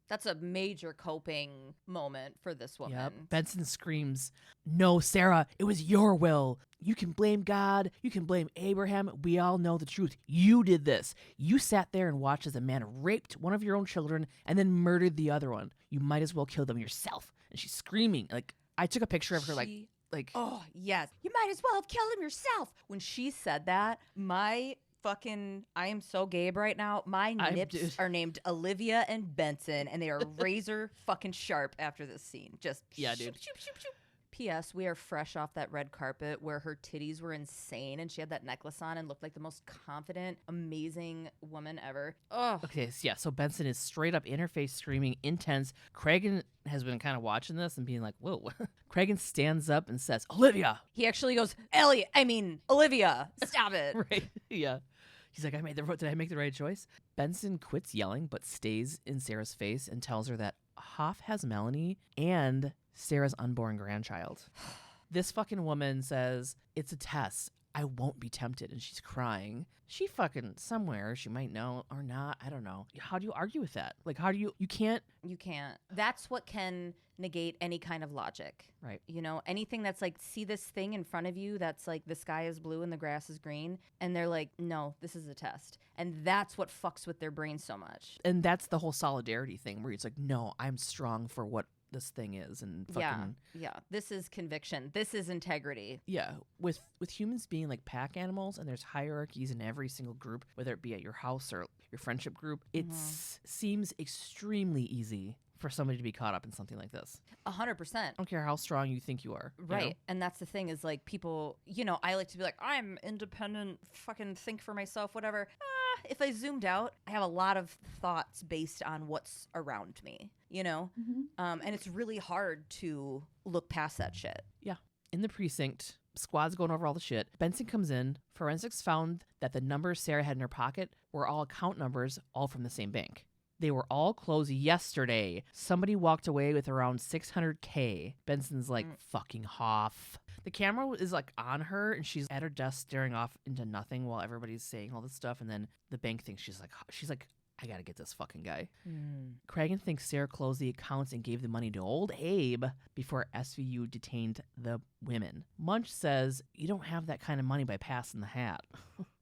That's a major coping moment for this woman. Yep. Benson screams, "No, Sarah, it was your will. You can blame God. You can blame Abraham. We all know the truth. You did this. You sat there and watched as a man raped one of your own children and then murdered the other one. You might as well kill them yourself." And she's screaming. Like, I took a picture of her like oh, yes. You might as well have killed him yourself. When she said that, I am so Gabe right now. My nips are named Olivia and Benson, and they are razor fucking sharp after this scene. Just yeah, dude. Shoop, shoop, shoop. P.S. We are fresh off that red carpet where her titties were insane, and she had that necklace on and looked like the most confident, amazing woman ever. Oh, okay. So Benson is straight up in her face, screaming, intense. Cragen has been kind of watching this and being like, "Whoa." Cragen stands up and says, "Olivia." He actually goes, Olivia, stop it. Right? Yeah. He's like, did I make the right choice? Benson quits yelling, but stays in Sarah's face and tells her that Hoff has Melanie and Sarah's unborn grandchild. This fucking woman says, "It's a test. I won't be tempted." And she's crying. She fucking somewhere, she might know or not. I don't know. How do you argue with that? Like, you can't. You can't. That's what can negate any kind of logic. Right. You know, anything that's like, see this thing in front of you that's like the sky is blue and the grass is green. And they're like, no, this is a test. And that's what fucks with their brain so much. And that's the whole solidarity thing where it's like, no, I'm strong for what this thing is. And fucking yeah. This is conviction. This is integrity. Yeah. With humans being like pack animals and there's hierarchies in every single group, whether it be at your house or your friendship group, it seems extremely easy for somebody to be caught up in something like this. 100%. I don't care how strong you think you are. Right. You know? And that's the thing is like people, I like to be like, I'm independent, fucking think for myself, whatever. If I zoomed out, I have a lot of thoughts based on what's around me, and it's really hard to look past that shit. Yeah. In the precinct, squad's going over all the shit. Benson comes in. Forensics found that the numbers Sarah had in her pocket were all account numbers, all from the same bank. They were all closed yesterday. Somebody walked away with around $600K. Benson's like, fucking Hoff. The camera is like on her and she's at her desk staring off into nothing while everybody's saying all this stuff. And then the bank thinks she's like, I gotta get this fucking guy. Cragen thinks Sarah closed the accounts and gave the money to old Abe before SVU detained the women. Munch says, you don't have that kind of money by passing the hat.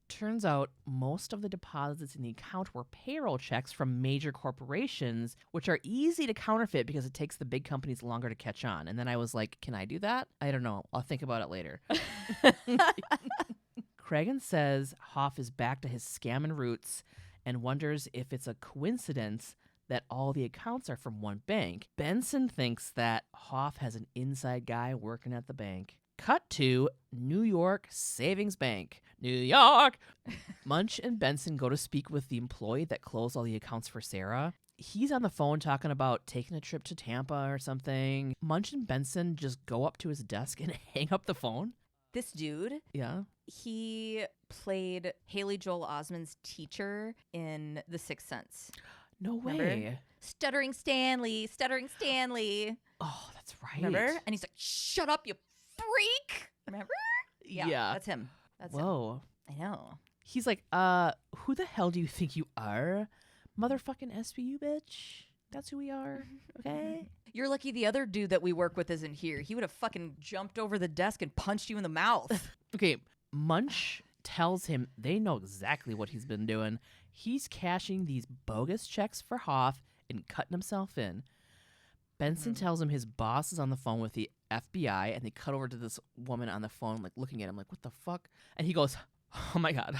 Turns out most of the deposits in the account were payroll checks from major corporations, which are easy to counterfeit because it takes the big companies longer to catch on. And then I was like, can I do that? I don't know. I'll think about it later. Cragen says Hoff is back to his scamming roots and wonders if it's a coincidence that all the accounts are from one bank. Benson thinks that Hoff has an inside guy working at the bank. Cut to New York Savings Bank. New York! Munch and Benson go to speak with the employee that closed all the accounts for Sarah. He's on the phone talking about taking a trip to Tampa or something. Munch and Benson just go up to his desk and hang up the phone. This dude, Yeah. he played Haley Joel Osment's teacher in The Sixth Sense. No way. Remember? Stuttering Stanley. Oh, that's right. Remember? And he's like, shut up, you freak. Remember? Yeah. That's him. That's him. Whoa. I know. He's like, who the hell do you think you are? Motherfucking SVU, bitch. That's who we are. Okay? You're lucky the other dude that we work with isn't here. He would have fucking jumped over the desk and punched you in the mouth. Okay. Munch tells him they know exactly what he's been doing. He's cashing these bogus checks for Hoff and cutting himself in. Benson tells him his boss is on the phone with the FBI, and they cut over to this woman on the phone, like looking at him like, what the fuck? And he goes, oh my God.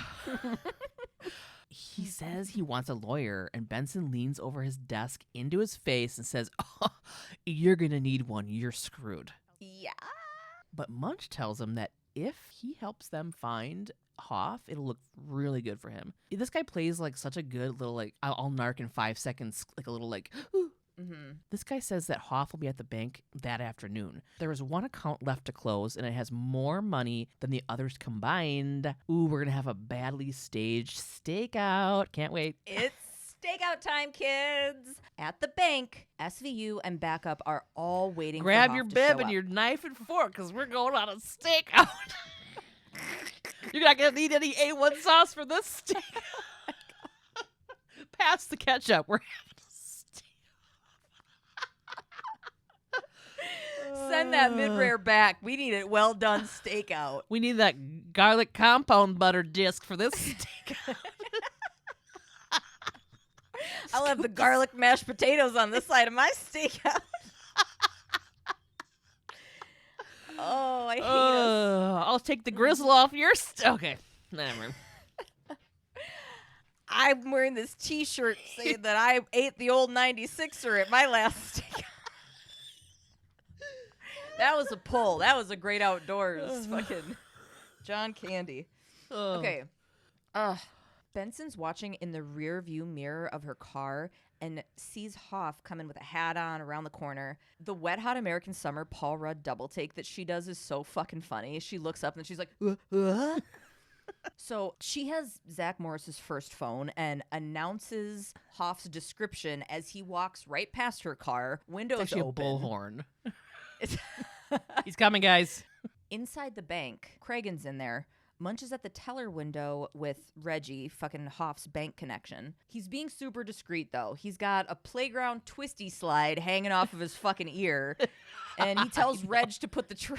He says he wants a lawyer, and Benson leans over his desk into his face and says, oh, you're going to need one. You're screwed. Yeah. But Munch tells him that if he helps them find Hoff, it'll look really good for him. This guy plays like such a good little, like, I'll narc in 5 seconds, like a little like, ooh. This guy says that Hoff will be at the bank that afternoon. There is one account left to close, and it has more money than the others combined. Ooh, we're going to have a badly staged stakeout. Can't wait. It's stakeout time, kids. At the bank, SVU and backup are all waiting Grab for your Hoff to bib show and up. your knife and fork, because we're going on a stakeout. You're not going to need any A1 sauce for this stakeout. Pass the ketchup. We're having Send that mid-rare back. We need it well done stakeout. We need that garlic compound butter disc for this steak. I'll have the garlic mashed potatoes on this side of my stakeout. Oh, I hate us. I'll take the grizzle off your okay. Never. I'm wearing this T-shirt saying that I ate the old 96er at my last stakeout. That was a pull. That was a great outdoors. Fucking John Candy. Okay. Benson's watching in the rear view mirror of her car and sees Hoff coming with a hat on around the corner. The Wet Hot American Summer Paul Rudd double take that she does is so fucking funny. She looks up and she's like, So she has Zach Morris's first phone and announces Hoff's description as he walks right past her car, windows It's actually open. a bullhorn. He's coming, guys. Inside the bank, Cragen's in there. Munch is at the teller window with Reggie, fucking Hoff's bank connection. He's being super discreet, though. He's got a playground twisty slide hanging off of his fucking ear. And he tells Reg to put the...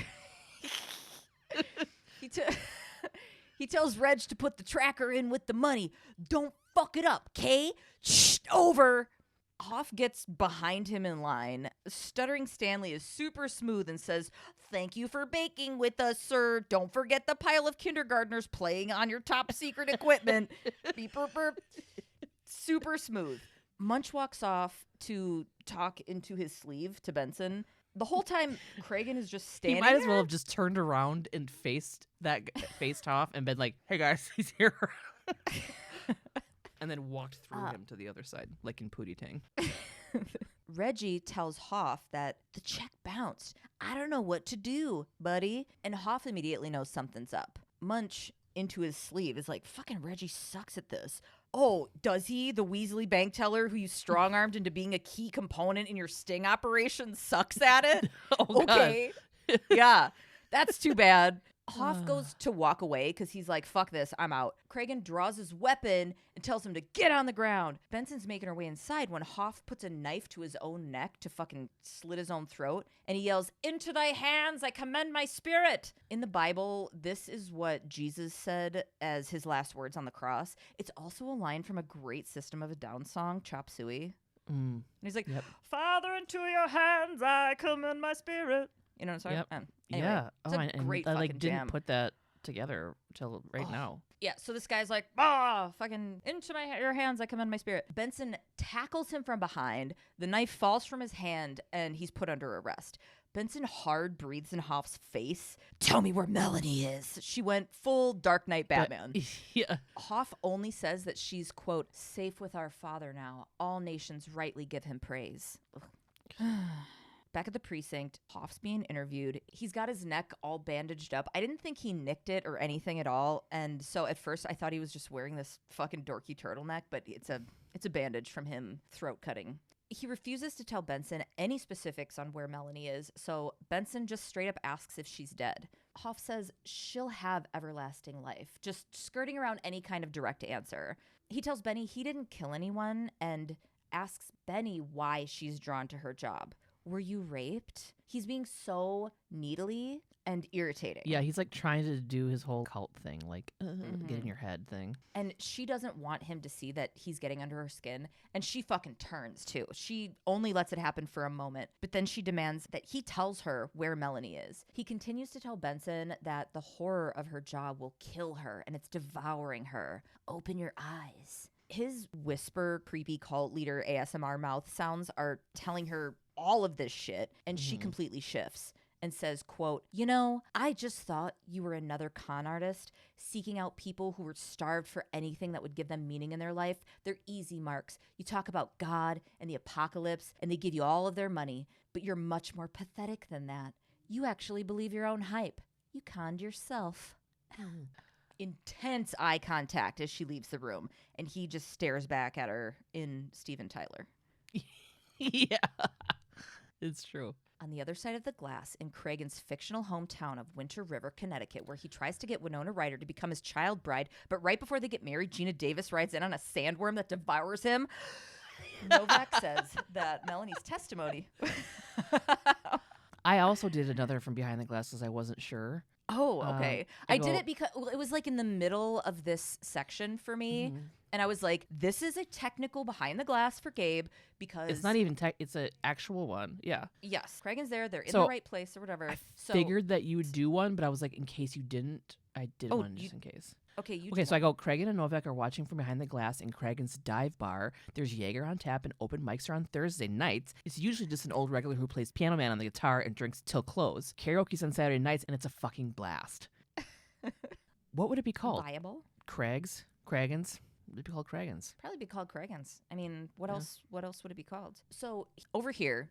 He tells Reg to put the tracker in with the money. Don't fuck it up, Kay? Shh, over. Hoff gets behind him in line. Stuttering Stanley is super smooth and says, thank you for baking with us, sir. Don't forget the pile of kindergartners playing on your top secret equipment. Beep, burp, burp. Super smooth. Munch walks off to talk into his sleeve to Benson. The whole time, Cragen is just standing He might as there. well have just turned around and faced Hoff and been like, hey, guys, he's here. And then walked through him to the other side, like in Pootie Tang. Reggie tells Hoff that the check bounced. I don't know what to do, buddy. And Hoff immediately knows something's up. Munch, into his sleeve, is like, fucking Reggie sucks at this. Oh, does he? The Weasley bank teller who you strong-armed into being a key component in your sting operation sucks at it? Oh, okay. Yeah, that's too bad. Hoff goes to walk away because he's like, fuck this, I'm out. Cragen draws his weapon and tells him to get on the ground. Benson's making her way inside when Hoff puts a knife to his own neck to fucking slit his own throat. And he yells, into thy hands I commend my spirit. In the Bible, this is what Jesus said as his last words on the cross. It's also a line from a great System of a Down song, Chop Suey. And he's like, Father, into your hands I commend my spirit. You know what I'm saying? Yep. Anyway, Yeah. it's a great fucking I didn't jam. put that together till right now. Yeah, so this guy's like, fucking into your hands, I commend my spirit. Benson tackles him from behind. The knife falls from his hand, and he's put under arrest. Benson hard breathes in Hoff's face. Tell me where Melanie is. She went full Dark Knight Batman. Yeah. Hoff only says that she's, quote, safe with our Father now. All nations rightly give him praise. Back at the precinct, Hoff's being interviewed. He's got his neck all bandaged up. I didn't think he nicked it or anything at all. And so at first I thought he was just wearing this fucking dorky turtleneck, but it's a bandage from him throat cutting. He refuses to tell Benson any specifics on where Melanie is, so Benson just straight up asks if she's dead. Hoff says she'll have everlasting life, just skirting around any kind of direct answer. He tells Benny he didn't kill anyone and asks Benny why she's drawn to her job. Were you raped? He's being so needly and irritating. Yeah, he's like trying to do his whole cult thing, like get in your head thing. And she doesn't want him to see that he's getting under her skin. And she fucking turns too. She only lets it happen for a moment, but then she demands that he tells her where Melanie is. He continues to tell Benson that the horror of her job will kill her and it's devouring her. Open your eyes. His whisper, creepy cult leader ASMR mouth sounds are telling her all of this shit, and she completely shifts and says, quote, you know, I just thought you were another con artist seeking out people who were starved for anything that would give them meaning in their life. They're easy marks. You talk about God and the apocalypse, and they give you all of their money, but you're much more pathetic than that. You actually believe your own hype. You conned yourself. Intense eye contact as she leaves the room, and he just stares back at her in Steven Tyler. Yeah, it's true. On the other side of the glass, in Cragen's fictional hometown of Winter River, Connecticut, where he tries to get Winona Ryder to become his child bride, but right before they get married, Gina Davis rides in on a sandworm that devours him. Novak says that Melanie's testimony. I also did another from behind the glass because I wasn't sure. Oh, okay. I did it because it was like in the middle of this section for me. And I was like, this is a technical behind the glass for Gabe because it's not even it's an actual one. Yeah. Yes. Cragen's there. They're in the right place or whatever. I figured that you would do one, but I was like, in case you didn't, I did one just in case. Okay. Okay, so I go, Cragen and Novak are watching from behind the glass in Cragen's dive bar. There's Jaeger on tap and open mics are on Thursday nights. It's usually just an old regular who plays Piano Man on the guitar and drinks till close. Karaoke's on Saturday nights and it's a fucking blast. What would it be called? Viable? Cragen's? It'd be called Cragen's. Probably be called Cragen's. I mean, what else would it be called? So over here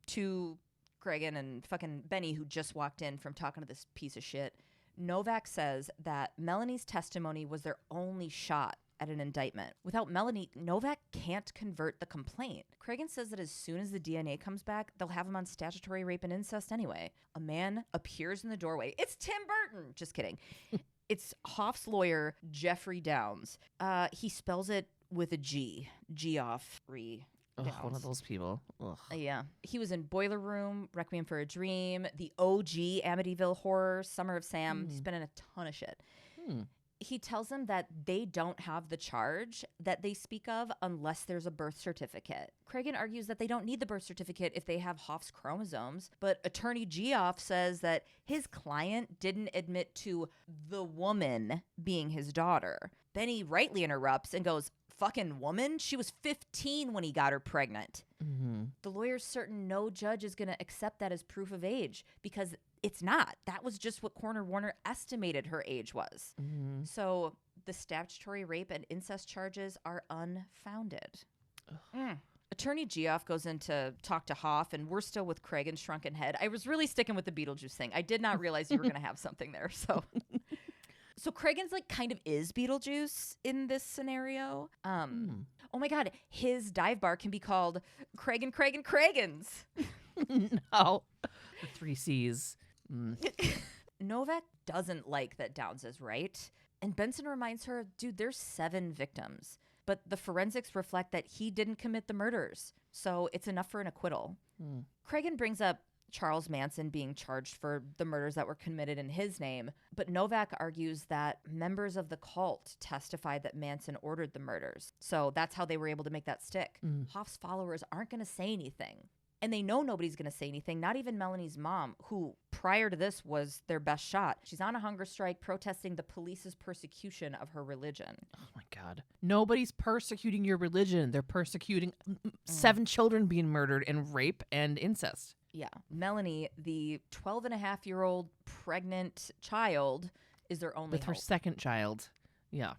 to Cragen and fucking Benny, who just walked in from talking to this piece of shit, Novak says that Melanie's testimony was their only shot at an indictment. Without Melanie, Novak can't convert the complaint. Cragen says that as soon as the DNA comes back, they'll have him on statutory rape and incest anyway. A man appears in the doorway. It's Tim Burton! Just kidding. It's Hoff's lawyer, Jeffrey Downs. He spells it with a G. Geoffrey Downs. One of those people. Yeah. He was in Boiler Room, Requiem for a Dream, the OG Amityville Horror, Summer of Sam. He's been in a ton of shit. He tells them that they don't have the charge that they speak of unless there's a birth certificate. Cragen argues that they don't need the birth certificate if they have Hoff's chromosomes, but attorney Geoff says that his client didn't admit to the woman being his daughter. Benny rightly interrupts and goes, fucking woman? She was 15 when he got her pregnant. The lawyer's certain no judge is going to accept that as proof of age because it's not. That was just what Coroner Warner estimated her age was. So the statutory rape and incest charges are unfounded. Attorney Geoff goes in to talk to Hoff, and we're still with Cragen's shrunken head. I was really sticking with the Beetlejuice thing. I did not realize you were going to have something there. So Cragen's like kind of is Beetlejuice in this scenario. Oh my God, his dive bar can be called Cragen's. No. The 3 C's. Novak doesn't like that Downs is right. And Benson reminds her, dude, there's 7 victims. But the forensics reflect that he didn't commit the murders. So it's enough for an acquittal. Cragen brings up Charles Manson being charged for the murders that were committed in his name. But Novak argues that members of the cult testified that Manson ordered the murders. So that's how they were able to make that stick. Hoff's followers aren't going to say anything. And they know nobody's going to say anything, not even Melanie's mom, who prior to this was their best shot. She's on a hunger strike protesting the police's persecution of her religion. Oh my God. Nobody's persecuting your religion. They're persecuting 7 children being murdered and rape and incest. Yeah. Melanie, the 12-and-a-half-year-old pregnant child, is their only With her hope. second child. Yeah.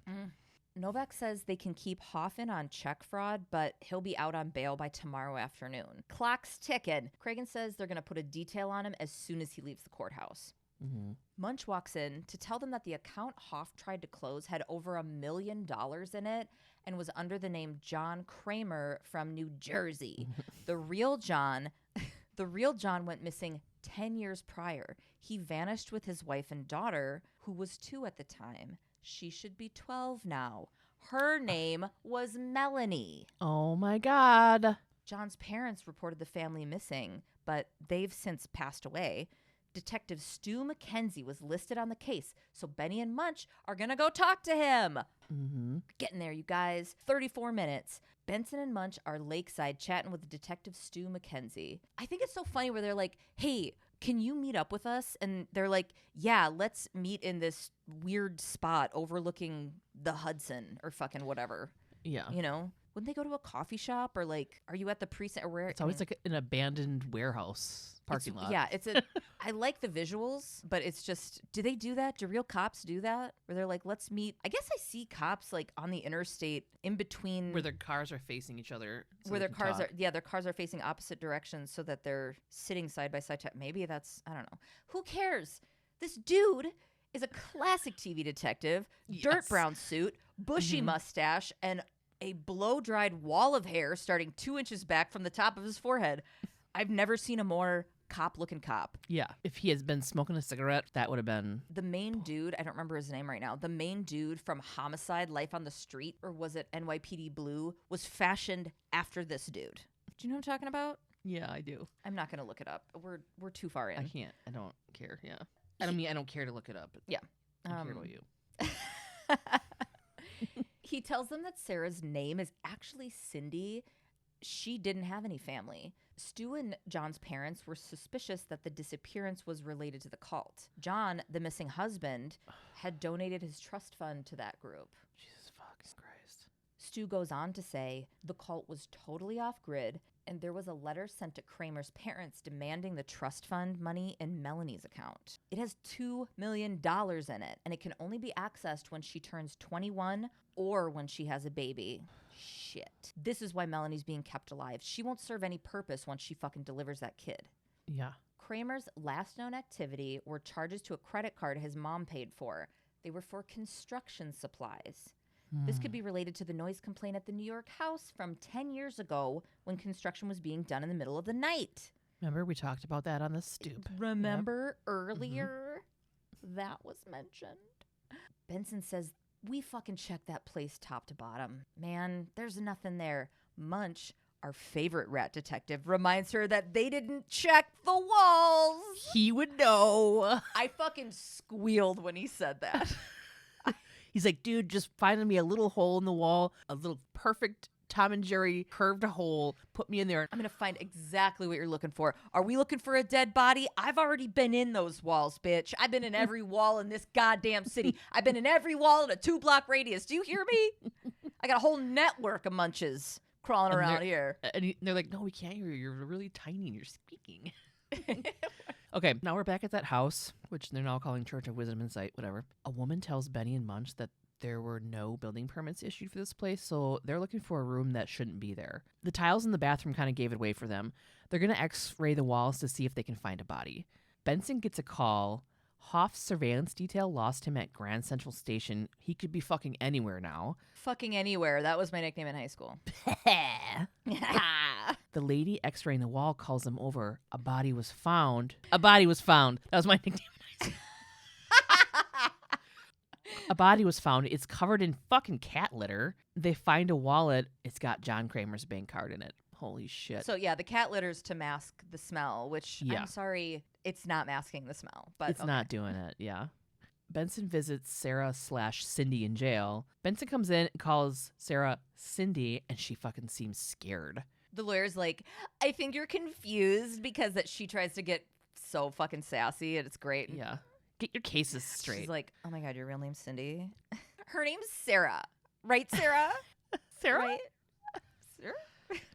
Novak says they can keep Hoffman on check fraud, but he'll be out on bail by tomorrow afternoon. Clock's ticking. Cragen says they're going to put a detail on him as soon as he leaves the courthouse. Mm-hmm. Munch walks in to tell them that the account Hoff tried to close had over $1 million in it and was under the name John Kramer from New Jersey. The real John went missing 10 years prior. He vanished with his wife and daughter, who was 2 at the time. She should be 12 now. Her name was Melanie. Oh my God. John's parents reported the family missing, but they've since passed away. Detective Stu McKenzie was listed on the case, so Benny and Munch are going to go talk to him. Mm-hmm. Getting there, you guys. 34 minutes. Benson and Munch are lakeside chatting with Detective Stu McKenzie. I think it's so funny where they're like, hey, can you meet up with us? And they're like, yeah, let's meet in this weird spot overlooking the Hudson or fucking whatever. Yeah. You know? Wouldn't they go to a coffee shop or like, are you at the precinct or where? It's always like an abandoned warehouse parking lot. Yeah, I like the visuals, but it's just, do they do that? Do real cops do that? Where they're like, let's meet. I guess I see cops like on the interstate in between. Where their cars are facing each other. So Where they their can cars talk. their cars are facing opposite directions so that they're sitting side by side. Maybe that's, I don't know. Who cares? This dude is a classic TV detective, dirt Yes. brown suit, bushy mustache, and a blow-dried wall of hair starting 2 inches back from the top of his forehead. I've never seen a more cop-looking cop. Yeah. If he has been smoking a cigarette, that would have been. The main dude, I don't remember his name right now, the main dude from Homicide, Life on the Street, or was it NYPD Blue, was fashioned after this dude. Do you know what I'm talking about? Yeah, I do. I'm not going to look it up. We're too far in. I can't. I don't care. Yeah. I don't care to look it up. But Yeah. I care about you. He tells them that Sarah's name is actually Cindy. She didn't have any family. Stu and John's parents were suspicious that the disappearance was related to the cult. John, the missing husband, had donated his trust fund to that group. Jesus fucking Christ. Stu goes on to say the cult was totally off grid, and there was a letter sent to Kramer's parents demanding the trust fund money in Melanie's account. It has $2 million in it, and it can only be accessed when she turns 21 or when she has a baby. Shit. This is why Melanie's being kept alive. She won't serve any purpose once she fucking delivers that kid. Yeah. Kramer's last known activity were charges to a credit card his mom paid for. They were for construction supplies. This could be related to the noise complaint at the New York house from 10 years ago when construction was being done in the middle of the night. Remember we talked about that on the stoop. Remember earlier that was mentioned? Benson says, we fucking checked that place top to bottom. Man, there's nothing there. Munch, our favorite rat detective, reminds her that they didn't check the walls. He would know. I fucking squealed when he said that. He's like, dude, just find me a little hole in the wall, a little perfect Tom and Jerry curved hole. Put me in there. I'm going to find exactly what you're looking for. Are we looking for a dead body? I've already been in those walls, bitch. I've been in every wall in this goddamn city. I've been in every wall in a 2-block radius. Do you hear me? I got a whole network of munches crawling And around here. And they're like, no, we can't hear you. You're really tiny and you're squeaking. Okay, now we're back at that house, which they're now calling Church of Wisdom and Sight, whatever. A woman tells Benny and Munch that there were no building permits issued for this place, so they're looking for a room that shouldn't be there. The tiles in the bathroom kind of gave it away for them. They're going to x-ray the walls to see if they can find a body. Benson gets a call. Hoff's surveillance detail lost him at Grand Central Station. He could be fucking anywhere now. Fucking anywhere. That was my nickname in high school. The lady x-raying the wall calls them over. A body was found. A body was found. That was my nickname in high school. A body was found. It's covered in fucking cat litter. They find a wallet. It's got John Kramer's bank card in it. Holy shit. So, yeah, the cat litter's to mask the smell, which Yeah. I'm sorry, it's not masking the smell. But It's not doing it, yeah. Benson visits Sarah/Cindy in jail. Benson comes in and calls Sarah Cindy, and she fucking seems scared. The lawyer's like, I think you're confused because that she tries to get so fucking sassy and it's great. Yeah. Get your cases straight. She's like, oh my God, your real name's Cindy? Her name's Sarah. Right, Sarah? Sarah? Right? Sarah?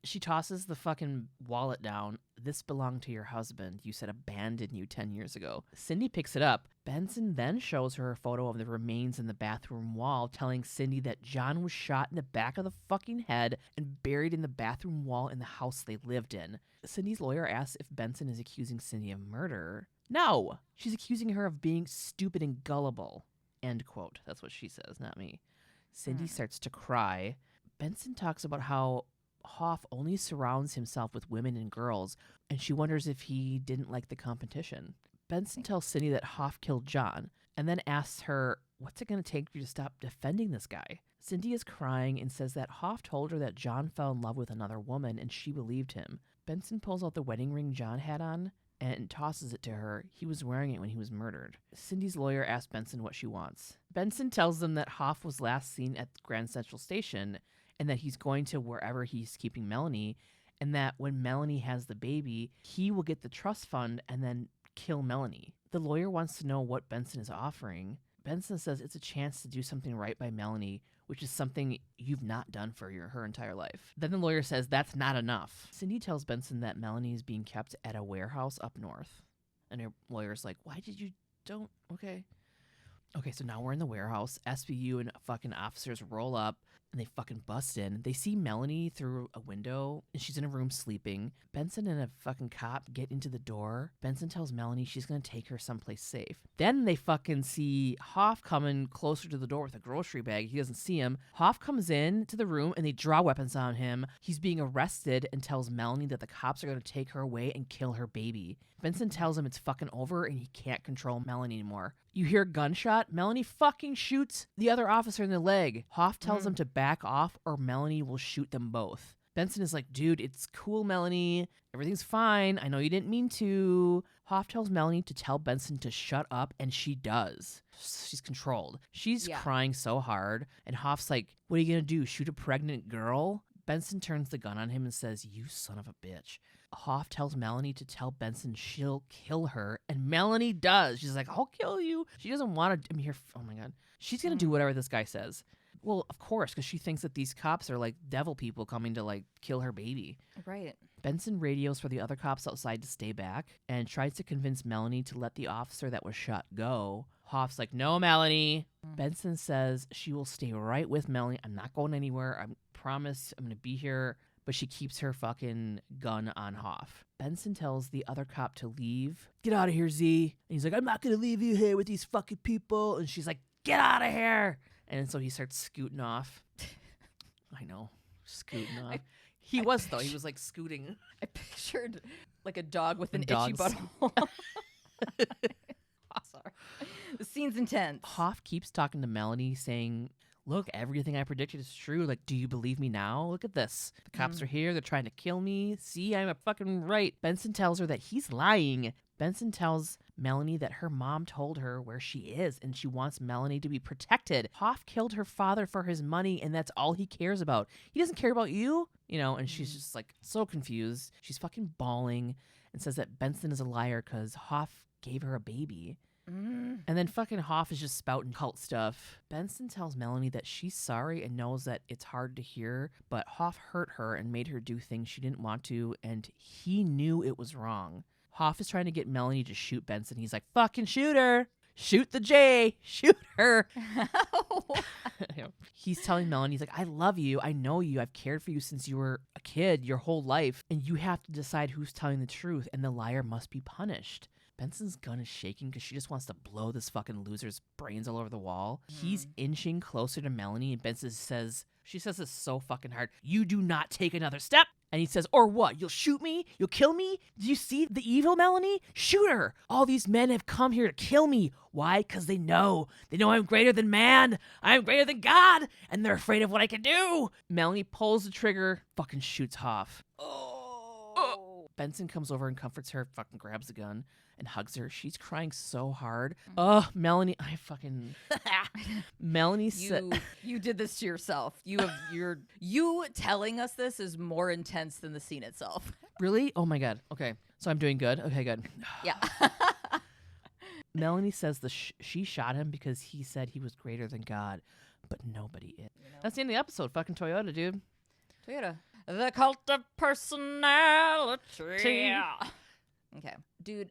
She tosses the fucking wallet down. This belonged to your husband. You said abandoned you 10 years ago. Cindy picks it up. Benson then shows her a photo of the remains in the bathroom wall, telling Cindy that John was shot in the back of the fucking head and buried in the bathroom wall in the house they lived in. Cindy's lawyer asks if Benson is accusing Cindy of murder. No! She's accusing her of being stupid and gullible. End quote. That's what she says, not me. Cindy starts to cry. Benson talks about how Hoff only surrounds himself with women and girls, and she wonders if he didn't like the competition. Benson tells Cindy that Hoff killed John, and then asks her, what's it going to take for you to stop defending this guy? Cindy is crying and says that Hoff told her that John fell in love with another woman, and she believed him. Benson pulls out the wedding ring John had on and tosses it to her. He was wearing it when he was murdered. Cindy's lawyer asks Benson what she wants. Benson tells them that Hoff was last seen at Grand Central Station, and that he's going to wherever he's keeping Melanie, and that when Melanie has the baby, he will get the trust fund and then kill Melanie. The lawyer wants to know what Benson is offering. Benson says it's a chance to do something right by Melanie, which is something you've not done for her entire life. Then the lawyer says that's not enough. Cindy tells Benson that Melanie is being kept at a warehouse up north. And her lawyer's like, why did you don't? Okay, so now we're in the warehouse. SVU and fucking officers roll up. And they fucking bust in. They see Melanie through a window, and she's in a room sleeping. Benson and a fucking cop get into the door. Benson tells Melanie she's going to take her someplace safe. Then they fucking see Hoff coming closer to the door with a grocery bag. He doesn't see him. Hoff comes in to the room, and they draw weapons on him. He's being arrested and tells Melanie that the cops are going to take her away and kill her baby. Benson tells him it's fucking over, and he can't control Melanie anymore. You hear a gunshot. Melanie fucking shoots the other officer in the leg. Hoff tells him to back off or Melanie will shoot them both. Benson is like, dude, it's cool, Melanie. Everything's fine. I know you didn't mean to. Hoff tells Melanie to tell Benson to shut up, and she does. She's controlled. She's crying so hard, and Hoff's like, what are you going to do, shoot a pregnant girl? Benson turns the gun on him and says, you son of a bitch. Hoff tells Melanie to tell Benson she'll kill her, and Melanie does. She's like, I'll kill you. She doesn't want to. Oh my God. She's going to do whatever this guy says. Well, of course, because she thinks that these cops are like devil people coming to like kill her baby. Right. Benson radios for the other cops outside to stay back and tries to convince Melanie to let the officer that was shot go. Hoff's like, no, Melanie. Benson says she will stay right with Melanie. I'm not going anywhere. I promise I'm going to be here. But she keeps her fucking gun on Hoff. Benson tells the other cop to leave. Get out of here, Z. And he's like, I'm not going to leave you here with these fucking people. And she's like, get out of here. And so he starts scooting off. I know, scooting off. He was, though. He was like scooting. I pictured like a dog with an itchy butthole. Sorry. The scene's intense. Hoff keeps talking to Melanie, saying, look, everything I predicted is true. Like, do you believe me now? Look at this. The cops are here. They're trying to kill me. See, I'm fucking right. Benson tells her that he's lying. Benson tells Melanie that her mom told her where she is, and she wants Melanie to be protected. Hoff killed her father for his money, and that's all he cares about. He doesn't care about you, and she's just like so confused. She's fucking bawling and says that Benson is a liar because Hoff gave her a baby. And then fucking Hoff is just spouting cult stuff. Benson tells Melanie that she's sorry and knows that it's hard to hear, but Hoff hurt her and made her do things she didn't want to, and he knew it was wrong. Hoff is trying to get Melanie to shoot Benson. He's like, fucking shoot her. Shoot the J. Shoot her. He's telling Melanie, he's like, I love you. I know you. I've cared for you since you were a kid, your whole life. And you have to decide who's telling the truth, and the liar must be punished. Benson's gun is shaking because she just wants to blow this fucking loser's brains all over the wall. He's inching closer to Melanie, and Benson says, she says this so fucking hard, you do not take another step. And he says, or what? You'll shoot me? You'll kill me? Do you see the evil, Melanie? Shoot her. All these men have come here to kill me. Why? Because they know. They know I'm greater than man. I'm greater than God. And they're afraid of what I can do. Melanie pulls the trigger, fucking shoots Hoff. Benson comes over and comforts her, fucking grabs the gun and hugs her. She's crying so hard. Oh, Melanie, I fucking Melanie said you did this to yourself. You telling us this is more intense than the scene itself. Really? Oh my god. Okay. So I'm doing good. Okay, good. Yeah. Melanie says she shot him because he said he was greater than God, but nobody is. That's the end of the episode. Fucking Toyota, dude. Toyota. The cult of personality. Okay. Dude,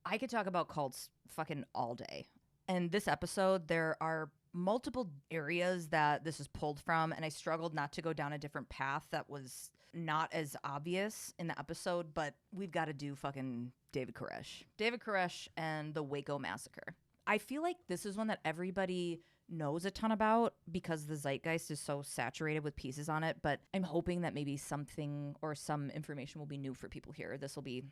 I could talk about cults fucking all day. And this episode, there are multiple areas that this is pulled from, and I struggled not to go down a different path that was not as obvious in the episode, but we've got to do fucking David Koresh. David Koresh and the Waco Massacre. I feel like this is one that everybody knows a ton about because the zeitgeist is so saturated with pieces on it, but I'm hoping that maybe something or some information will be new for people here. This will be,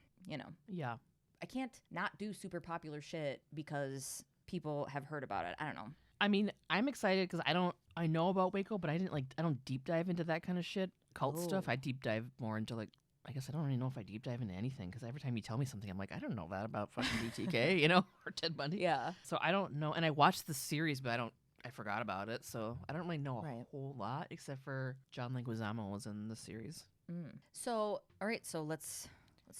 Yeah. I can't not do super popular shit because people have heard about it. I don't know. I mean, I'm excited because I know about Waco, but I don't deep dive into that kind of shit, cult stuff. I deep dive more into I guess I don't really know if I deep dive into anything because every time you tell me something, I'm like, I don't know that about fucking BTK, or Ted Bundy. Yeah. So I don't know. And I watched the series, but I forgot about it. So I don't really know a whole lot except for John Leguizamo was in the series. So, all right. So let's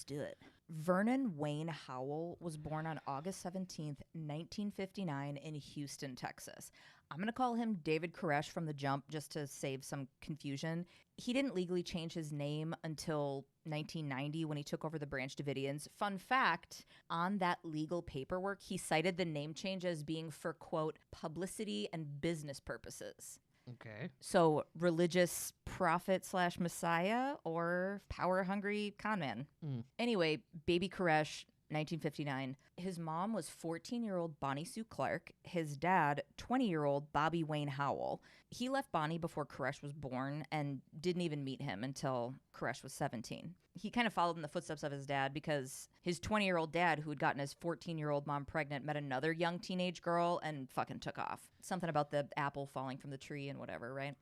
do it. Vernon Wayne Howell was born on August 17th, 1959 in Houston, Texas. I'm going to call him David Koresh from the jump just to save some confusion. He didn't legally change his name until 1990 when he took over the Branch Davidians. Fun fact, on that legal paperwork, he cited the name change as being for, quote, publicity and business purposes. Okay. So religious prophet / messiah or power-hungry conman. Anyway, baby Koresh, 1959. His mom was 14-year-old Bonnie Sue Clark. His dad, 20-year-old Bobby Wayne Howell. He left Bonnie before Koresh was born and didn't even meet him until Koresh was 17. He kind of followed in the footsteps of his dad because his 20-year-old dad, who had gotten his 14-year-old mom pregnant, met another young teenage girl and fucking took off. Something about the apple falling from the tree and whatever, right?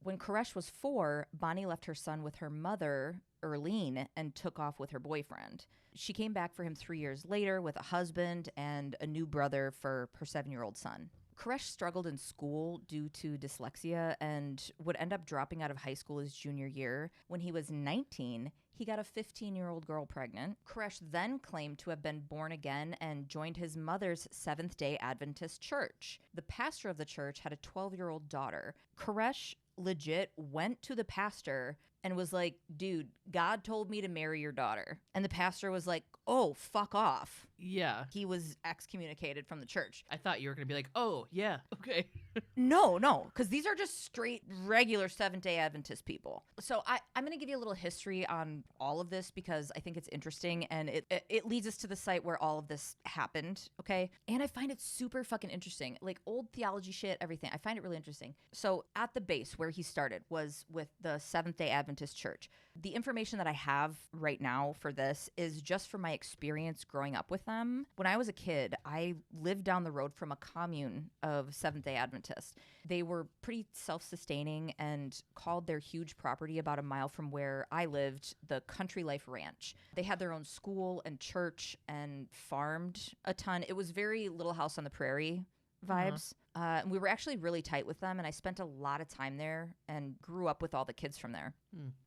When Koresh was 4, Bonnie left her son with her mother, Erlene, and took off with her boyfriend. She came back for him 3 years later with a husband and a new brother for her 7-year-old son. Koresh struggled in school due to dyslexia and would end up dropping out of high school his junior year. When he was 19, he got a 15-year-old girl pregnant. Koresh then claimed to have been born again and joined his mother's Seventh-day Adventist church. The pastor of the church had a 12-year-old daughter. Koresh legit went to the pastor and was like, dude, God told me to marry your daughter. And the pastor was like, oh, fuck off. Yeah. He was excommunicated from the church. I thought you were going to be like, oh, yeah, okay. No, because these are just straight, regular Seventh-day Adventist people. So I'm going to give you a little history on all of this because I think it's interesting, and it leads us to the site where all of this happened, okay? And I find it super fucking interesting. Like, old theology shit, everything. I find it really interesting. So at the base where he started was with the Seventh-day Adventist Church. The information that I have right now for this is just from my experience growing up with them. When I was a kid, I lived down the road from a commune of Seventh-day Adventists. They were pretty self-sustaining and called their huge property about a mile from where I lived the Country Life Ranch. They had their own school and church and farmed a ton. It was very Little House on the Prairie vibes. And we were actually really tight with them, and I spent a lot of time there and grew up with all the kids from there.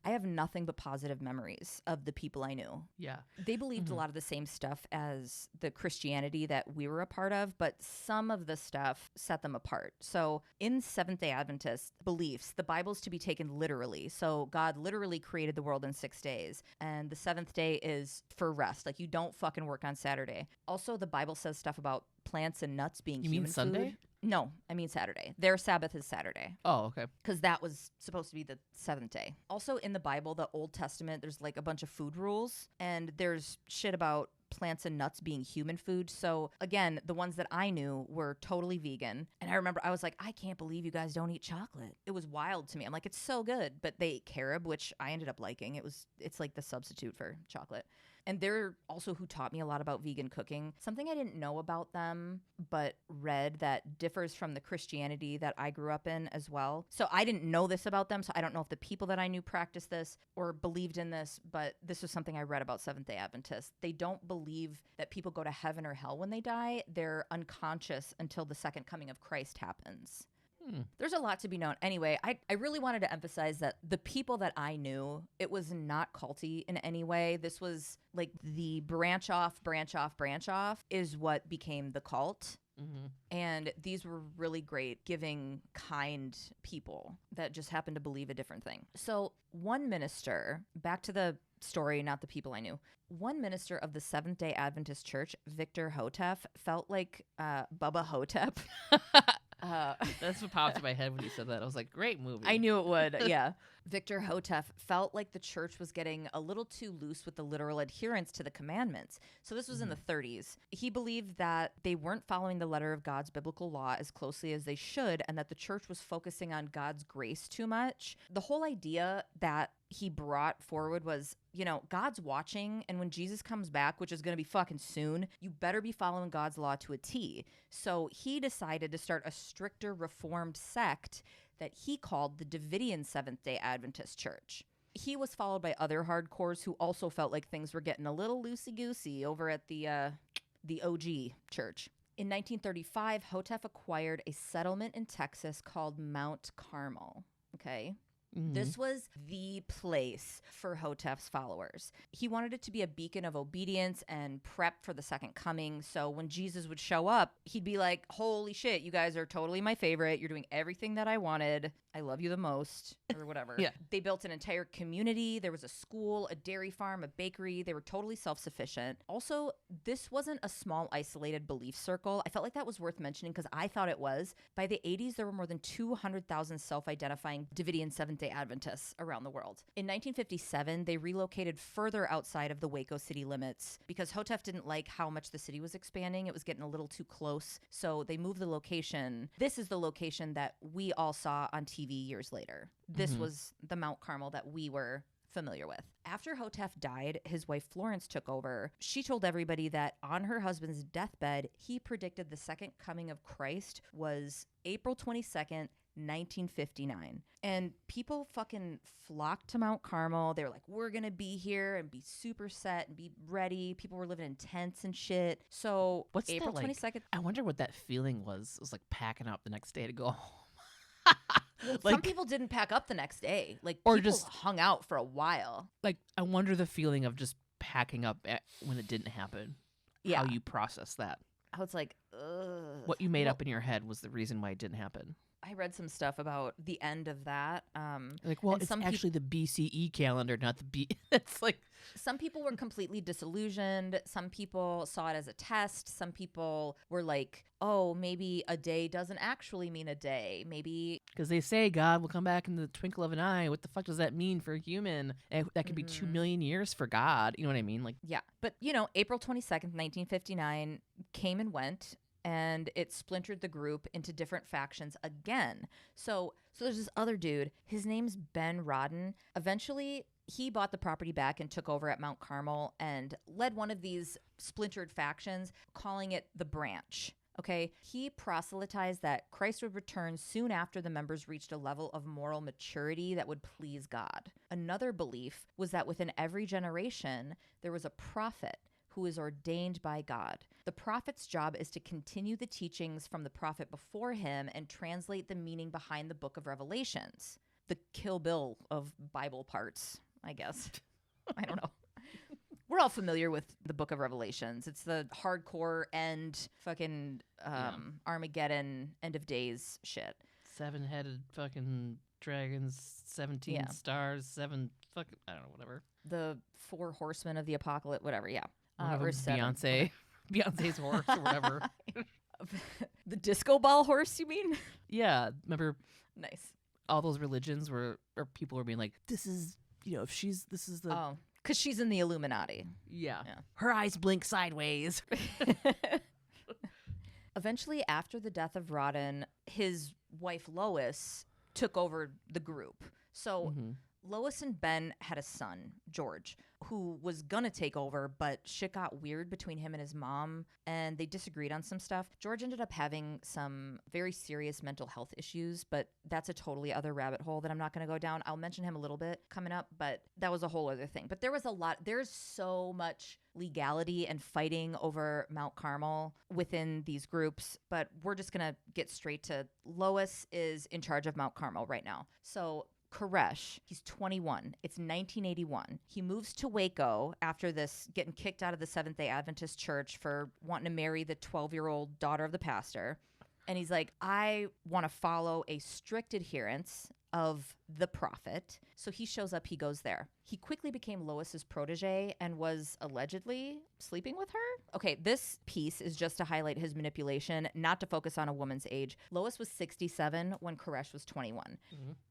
I have nothing but positive memories of the people I knew. Yeah. They believed a lot of the same stuff as the Christianity that we were a part of, but some of the stuff set them apart. So in Seventh-day Adventist beliefs, the Bible's to be taken literally. So God literally created the world in 6 days, and the 7th day is for rest. Like, you don't fucking work on Saturday. Also, the Bible says stuff about plants and nuts being You human mean Sunday? food. No, I mean Saturday. Their Sabbath is Saturday. Oh, okay. Because that was supposed to be the 7th day. Also, in the Bible, the Old Testament, there's like a bunch of food rules, and there's shit about plants and nuts being human food. So again, the ones that I knew were totally vegan. And I remember I was like, I can't believe you guys don't eat chocolate. It was wild to me. I'm like, it's so good. But they ate carob, which I ended up liking. It's like the substitute for chocolate. And they're also who taught me a lot about vegan cooking. Something I didn't know about them, but read that differs from the Christianity that I grew up in as well. So I didn't know this about them. So I don't know if the people that I knew practiced this or believed in this, but this was something I read about Seventh-day Adventists. They don't believe that people go to heaven or hell when they die. They're unconscious until the second coming of Christ happens. There's a lot to be known. Anyway, I really wanted to emphasize that the people that I knew, it was not culty in any way. This was like the branch off is what became the cult. Mm-hmm. And these were really great, giving, kind people that just happened to believe a different thing. So one minister, back to the story, not the people I knew. One minister of the Seventh-day Adventist Church, Victor Hotef, felt like Bubba Hotep. That's what popped in my head when you said that. I was like, great movie. I knew it would, yeah. Victor Hotef felt like the church was getting a little too loose with the literal adherence to the commandments. So this was in the 30s. He believed that they weren't following the letter of God's biblical law as closely as they should, and that the church was focusing on God's grace too much. The whole idea that he brought forward was, you know, God's watching, and when Jesus comes back, which is going to be fucking soon, you better be following God's law to a T. So he decided to start a stricter reformed sect that he called the Davidian Seventh-day Adventist Church. He was followed by other hardcores who also felt like things were getting a little loosey-goosey over at the OG church. In 1935, Hotef acquired a settlement in Texas called Mount Carmel. Okay. This was the place for Hotef's followers. He wanted it to be a beacon of obedience and prep for the second coming. So when Jesus would show up, he'd be like, holy shit, you guys are totally my favorite. You're doing everything that I wanted. I love you the most, or whatever. Yeah. They built an entire community. There was a school, a dairy farm, a bakery. They were totally self-sufficient. Also, this wasn't a small, isolated belief circle. I felt like that was worth mentioning because I thought it was. By the 80s, there were more than 200,000 self-identifying Davidian Seventh-day Adventists around the world. In 1957, they relocated further outside of the Waco city limits because Hotef didn't like how much the city was expanding. It was getting a little too close. So they moved the location. This is the location that we all saw on TV years later. This was the Mount Carmel that we were familiar with. After Hotef died, his wife Florence took over. She told everybody that on her husband's deathbed, he predicted the second coming of Christ was April 22nd, 1959. And people fucking flocked to Mount Carmel. They were like, we're going to be here and be super set and be ready. People were living in tents and shit. So what's April that, 22nd. I wonder what that feeling was. It was like packing up the next day to go home. Well, like, some people didn't pack up the next day. Like, or people just hung out for a while. Like, I wonder the feeling of just packing up when it didn't happen. Yeah. How you process that. I was like, ugh. What you made up in your head was the reason why it didn't happen. I read some stuff about the end of that. Like, well, it's actually the BCE calendar, not the B. It's like some people were completely disillusioned. Some people saw it as a test. Some people were like, oh, maybe a day doesn't actually mean a day. Maybe because they say God will come back in the twinkle of an eye. What the fuck does that mean for a human? That could be 2 million years for God. You know what I mean? Like, yeah. But, you know, April 22nd, 1959 came and went. And it splintered the group into different factions again. So there's this other dude. His name's Ben Rodden. Eventually, he bought the property back and took over at Mount Carmel and led one of these splintered factions, calling it the Branch. Okay, he proselytized that Christ would return soon after the members reached a level of moral maturity that would please God. Another belief was that within every generation, there was a prophet who is ordained by God. The prophet's job is to continue the teachings from the prophet before him and translate the meaning behind the book of Revelations. The Kill Bill of Bible parts, I guess. I don't know. We're all familiar with the book of Revelations. It's the hardcore end fucking Armageddon end of days shit. 7-headed fucking dragons, 17 stars, 7 fucking, I don't know, whatever. The 4 horsemen of the apocalypse, whatever, yeah. Or Beyonce. Beyonce's horse or whatever. The disco ball horse, you mean? Yeah. Remember? Nice. All those religions or people were being like, this is, you know, if this is the. Oh, because she's in the Illuminati. Yeah. Her eyes blink sideways. Eventually, after the death of Rodden, his wife Lois took over the group. So Lois and Ben had a son, George, who was gonna take over, but shit got weird between him and his mom, and they disagreed on some stuff. George ended up having some very serious mental health issues, but that's a totally other rabbit hole that I'm not gonna go down. I'll mention him a little bit coming up, but that was a whole other thing. But there's so much legality and fighting over Mount Carmel within these groups, but we're just gonna get straight to Lois is in charge of Mount Carmel right now. So Koresh, he's 21. It's 1981. He moves to Waco after this, getting kicked out of the Seventh-day Adventist church for wanting to marry the 12-year-old daughter of the pastor. And he's like, I want to follow a strict adherence of the prophet. So he shows up, he goes there. He quickly became Lois's protege and was allegedly sleeping with her. Okay, this piece is just to highlight his manipulation, not to focus on a woman's age. Lois was 67 when Koresh was 21.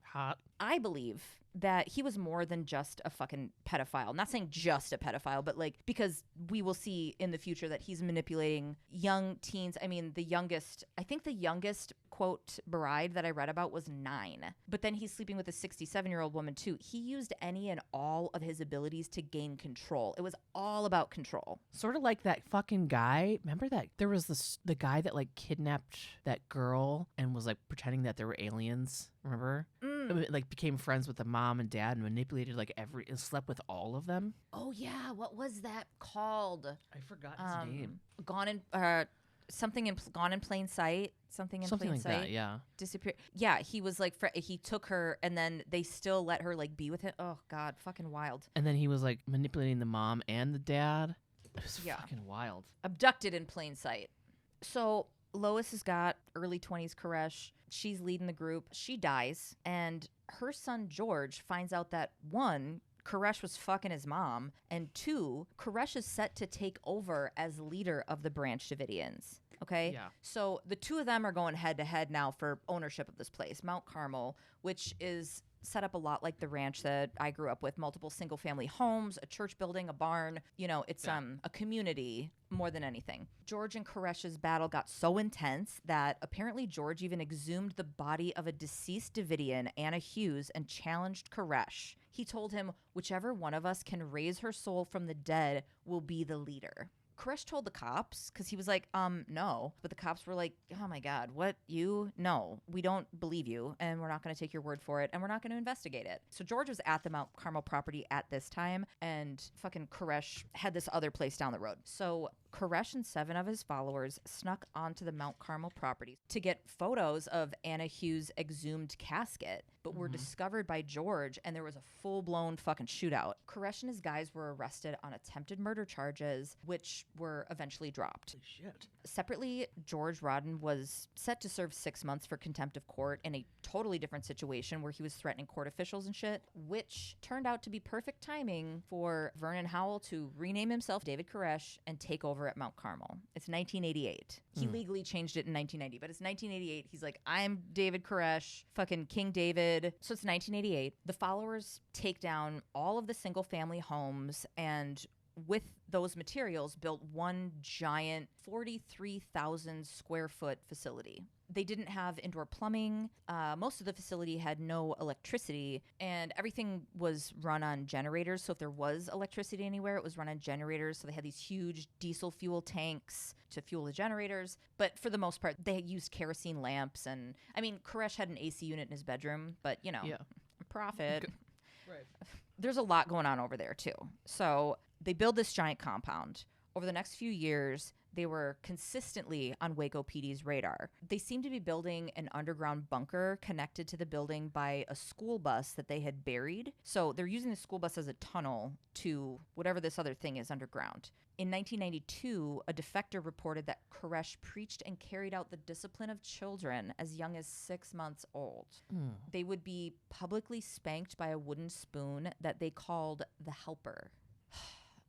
Hot. I believe that he was more than just a fucking pedophile. I'm not saying just a pedophile, but like, because we will see in the future that he's manipulating young teens. I mean, I think the youngest, quote, bride that I read about was 9. But then he's sleeping with a 67-year-old woman too. He used any and all of his abilities to gain control. It was all about control. Sort of like that fucking guy. Remember that there was the guy that like kidnapped that girl and was like pretending that there were aliens. Remember? Like became friends with the mom and dad and manipulated like and slept with all of them. Oh yeah, what was that called? I forgot his name. Gone in plain sight. Something in plain like sight. That, yeah. Disappeared. Yeah, he was like he took her and then they still let her like be with him. Oh God, fucking wild. And then he was like manipulating the mom and the dad. It was fucking wild. Abducted in plain sight. So Lois has got early 20s Koresh. She's leading the group. She dies. And her son George finds out that 1, Koresh was fucking his mom. And 2, Koresh is set to take over as leader of the Branch Davidians. Okay? Yeah. So the 2 of them are going head to head now for ownership of this place, Mount Carmel, which is set up a lot like the ranch that I grew up with, multiple single family homes, a church building, a barn. You know, it's a community more than anything. George and Koresh's battle got so intense that apparently George even exhumed the body of a deceased Davidian, Anna Hughes, and challenged Koresh. He told him, whichever one of us can raise her soul from the dead will be the leader. Koresh told the cops because he was like, no. But the cops were like, oh my God, what? You? No, we don't believe you. And we're not going to take your word for it. And we're not going to investigate it. So George was at the Mount Carmel property at this time. And fucking Koresh had this other place down the road. So Koresh and 7 of his followers snuck onto the Mount Carmel property to get photos of Anna Hughes' exhumed casket, but were discovered by George, and there was a full-blown fucking shootout. Koresh and his guys were arrested on attempted murder charges, which were eventually dropped. Holy shit. Separately, George Rodden was set to serve 6 months for contempt of court in a totally different situation where he was threatening court officials and shit, which turned out to be perfect timing for Vernon Howell to rename himself David Koresh and take over at Mount Carmel. It's 1988. He legally changed it in 1990, but it's 1988. He's like, I'm David Koresh, fucking King David. So it's 1988. The followers take down all of the single family homes and with those materials built one giant 43,000 square foot facility. They didn't have indoor plumbing. Most of the facility had no electricity, and everything was run on generators. So if there was electricity anywhere, it was run on generators. So they had these huge diesel fuel tanks to fuel the generators. But for the most part, they used kerosene lamps. And I mean, Koresh had an AC unit in his bedroom, but you know, profit. Right. There's a lot going on over there too. So they build this giant compound. Over the next few years, they were consistently on Waco PD's radar. They seemed to be building an underground bunker connected to the building by a school bus that they had buried. So they're using the school bus as a tunnel to whatever this other thing is underground. In 1992, a defector reported that Koresh preached and carried out the discipline of children as young as 6 months old. They would be publicly spanked by a wooden spoon that they called the helper.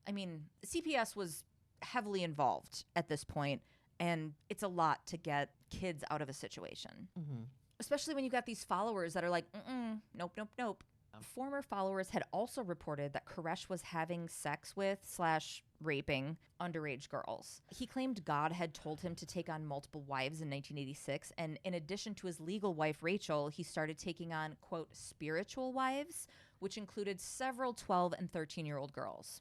I mean, CPS was heavily involved at this point, and it's a lot to get kids out of a situation. Especially when you got these followers that are like, nope. Former followers had also reported that Koresh was having sex with / raping underage girls. He claimed God had told him to take on multiple wives in 1986, and in addition to his legal wife Rachel, he started taking on, quote, spiritual wives, which included several 12 and 13-year-old girls.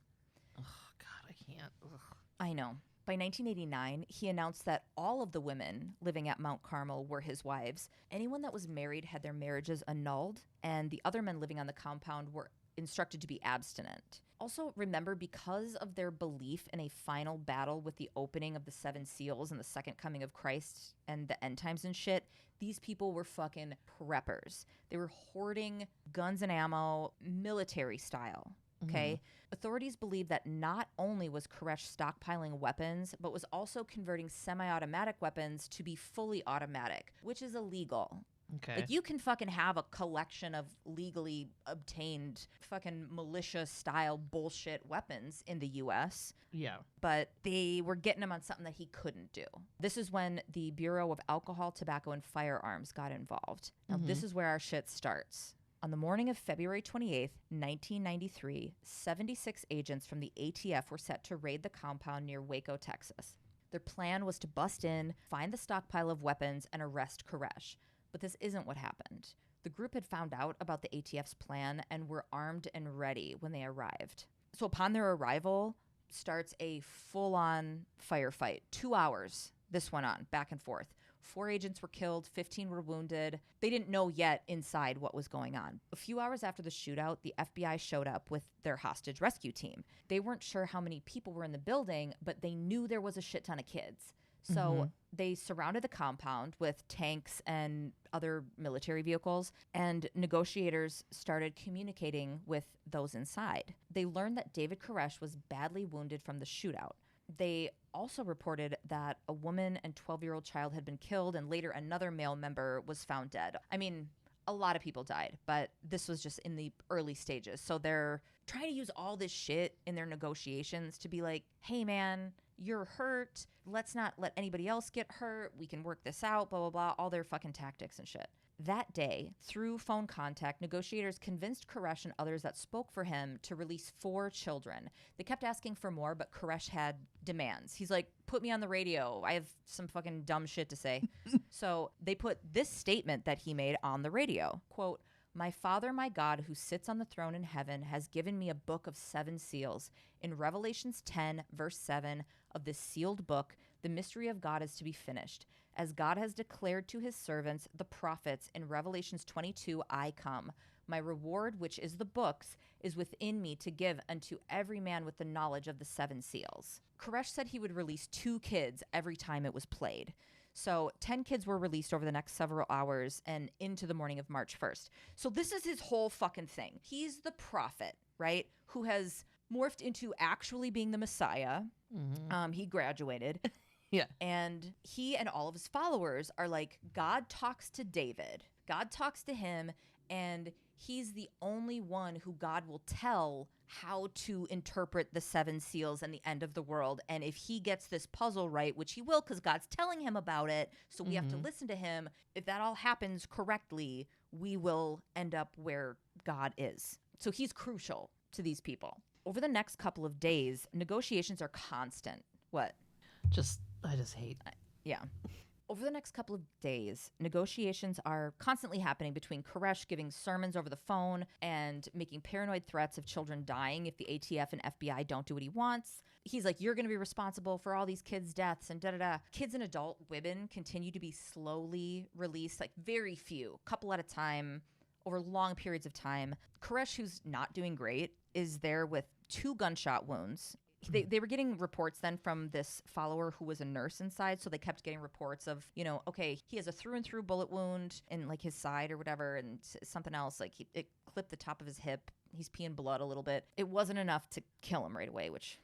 Oh, God, I can't. Ugh. I know. By 1989, he announced that all of the women living at Mount Carmel were his wives. Anyone that was married had their marriages annulled, and the other men living on the compound were instructed to be abstinent. Also, remember, because of their belief in a final battle with the opening of the 7 seals and the second coming of Christ and the end times and shit, these people were fucking preppers. They were hoarding guns and ammo, military style. Okay. Authorities believe that not only was Koresh stockpiling weapons, but was also converting semi-automatic weapons to be fully automatic, which is illegal. Okay. Like, you can fucking have a collection of legally obtained fucking militia-style bullshit weapons in the U.S., Yeah. but they were getting him on something that he couldn't do. This is when the Bureau of Alcohol, Tobacco, and Firearms got involved. Now, this is where our shit starts. On the morning of February 28th, 1993, 76 agents from the ATF were set to raid the compound near Waco, Texas. Their plan was to bust in, find the stockpile of weapons, and arrest Koresh. But this isn't what happened. The group had found out about the ATF's plan and were armed and ready when they arrived. So upon their arrival, starts a full-on firefight. 2 hours this went on, back and forth. 4 agents were killed, 15 were wounded. They didn't know yet inside what was going on. A few hours after the shootout, the FBI showed up with their hostage rescue team. They weren't sure how many people were in the building, but they knew there was a shit ton of kids. So they surrounded the compound with tanks and other military vehicles, and negotiators started communicating with those inside. They learned that David Koresh was badly wounded from the shootout. They also reported that a woman and 12-year-old child had been killed, and later another male member was found dead. I mean, a lot of people died, but this was just in the early stages. So they're trying to use all this shit in their negotiations to be like, hey, man, you're hurt. Let's not let anybody else get hurt. We can work this out, blah, blah, blah, all their fucking tactics and shit. That day, through phone contact, negotiators convinced Koresh and others that spoke for him to release 4 children. They kept asking for more, but Koresh had demands. He's like, put me on the radio. I have some fucking dumb shit to say. So they put this statement that he made on the radio. Quote, "My Father, my God, who sits on the throne in heaven, has given me a book of 7 seals. In Revelations 10, verse 7 of this sealed book, the mystery of God is to be finished. As God has declared to his servants, the prophets, in Revelations 22, I come. My reward, which is the books, is within me to give unto every man with the knowledge of the 7 seals." Koresh said he would release 2 kids every time it was played. So 10 kids were released over the next several hours and into the morning of March 1st. So this is his whole fucking thing. He's the prophet, right, who has morphed into actually being the Messiah. He graduated. Yeah. And he and all of his followers are like, God talks to David. God talks to him, and he's the only one who God will tell how to interpret the 7 seals and the end of the world. And if he gets this puzzle right, which he will because God's telling him about it, so we have to listen to him, if that all happens correctly, we will end up where God is. So he's crucial to these people. Over the next couple of days, negotiations are constant. What? I just hate. Yeah. Over the next couple of days, negotiations are constantly happening between Koresh giving sermons over the phone and making paranoid threats of children dying if the ATF and FBI don't do what he wants. He's like, you're going to be responsible for all these kids' deaths and da-da-da. Kids and adult women continue to be slowly released, like very few, couple at a time, over long periods of time. Koresh, who's not doing great, is there with 2 gunshot wounds. They were getting reports then from this follower who was a nurse inside. So they kept getting reports of, okay, he has a through and through bullet wound in like his side or whatever. And something else, like it clipped the top of his hip. He's peeing blood a little bit. It wasn't enough to kill him right away, which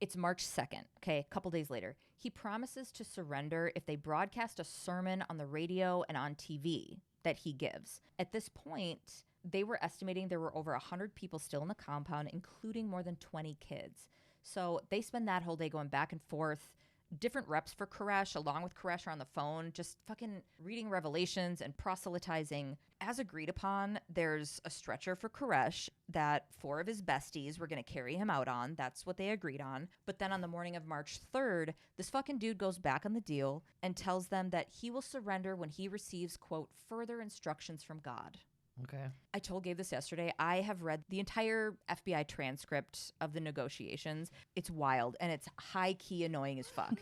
it's March 2nd. Okay. A couple days later, he promises to surrender if they broadcast a sermon on the radio and on TV that he gives. At this point, they were estimating there were over 100 people still in the compound, including more than 20 kids. So they spend that whole day going back and forth. Different reps for Koresh, along with Koresh, are on the phone, just fucking reading Revelations and proselytizing. As agreed upon, there's a stretcher for Koresh that 4 of his besties were going to carry him out on. That's what they agreed on. But then on the morning of March 3rd, this fucking dude goes back on the deal and tells them that he will surrender when he receives, quote, further instructions from God. Okay. I told Gabe this yesterday. I have read the entire FBI transcript of the negotiations. It's wild and it's high key annoying as fuck.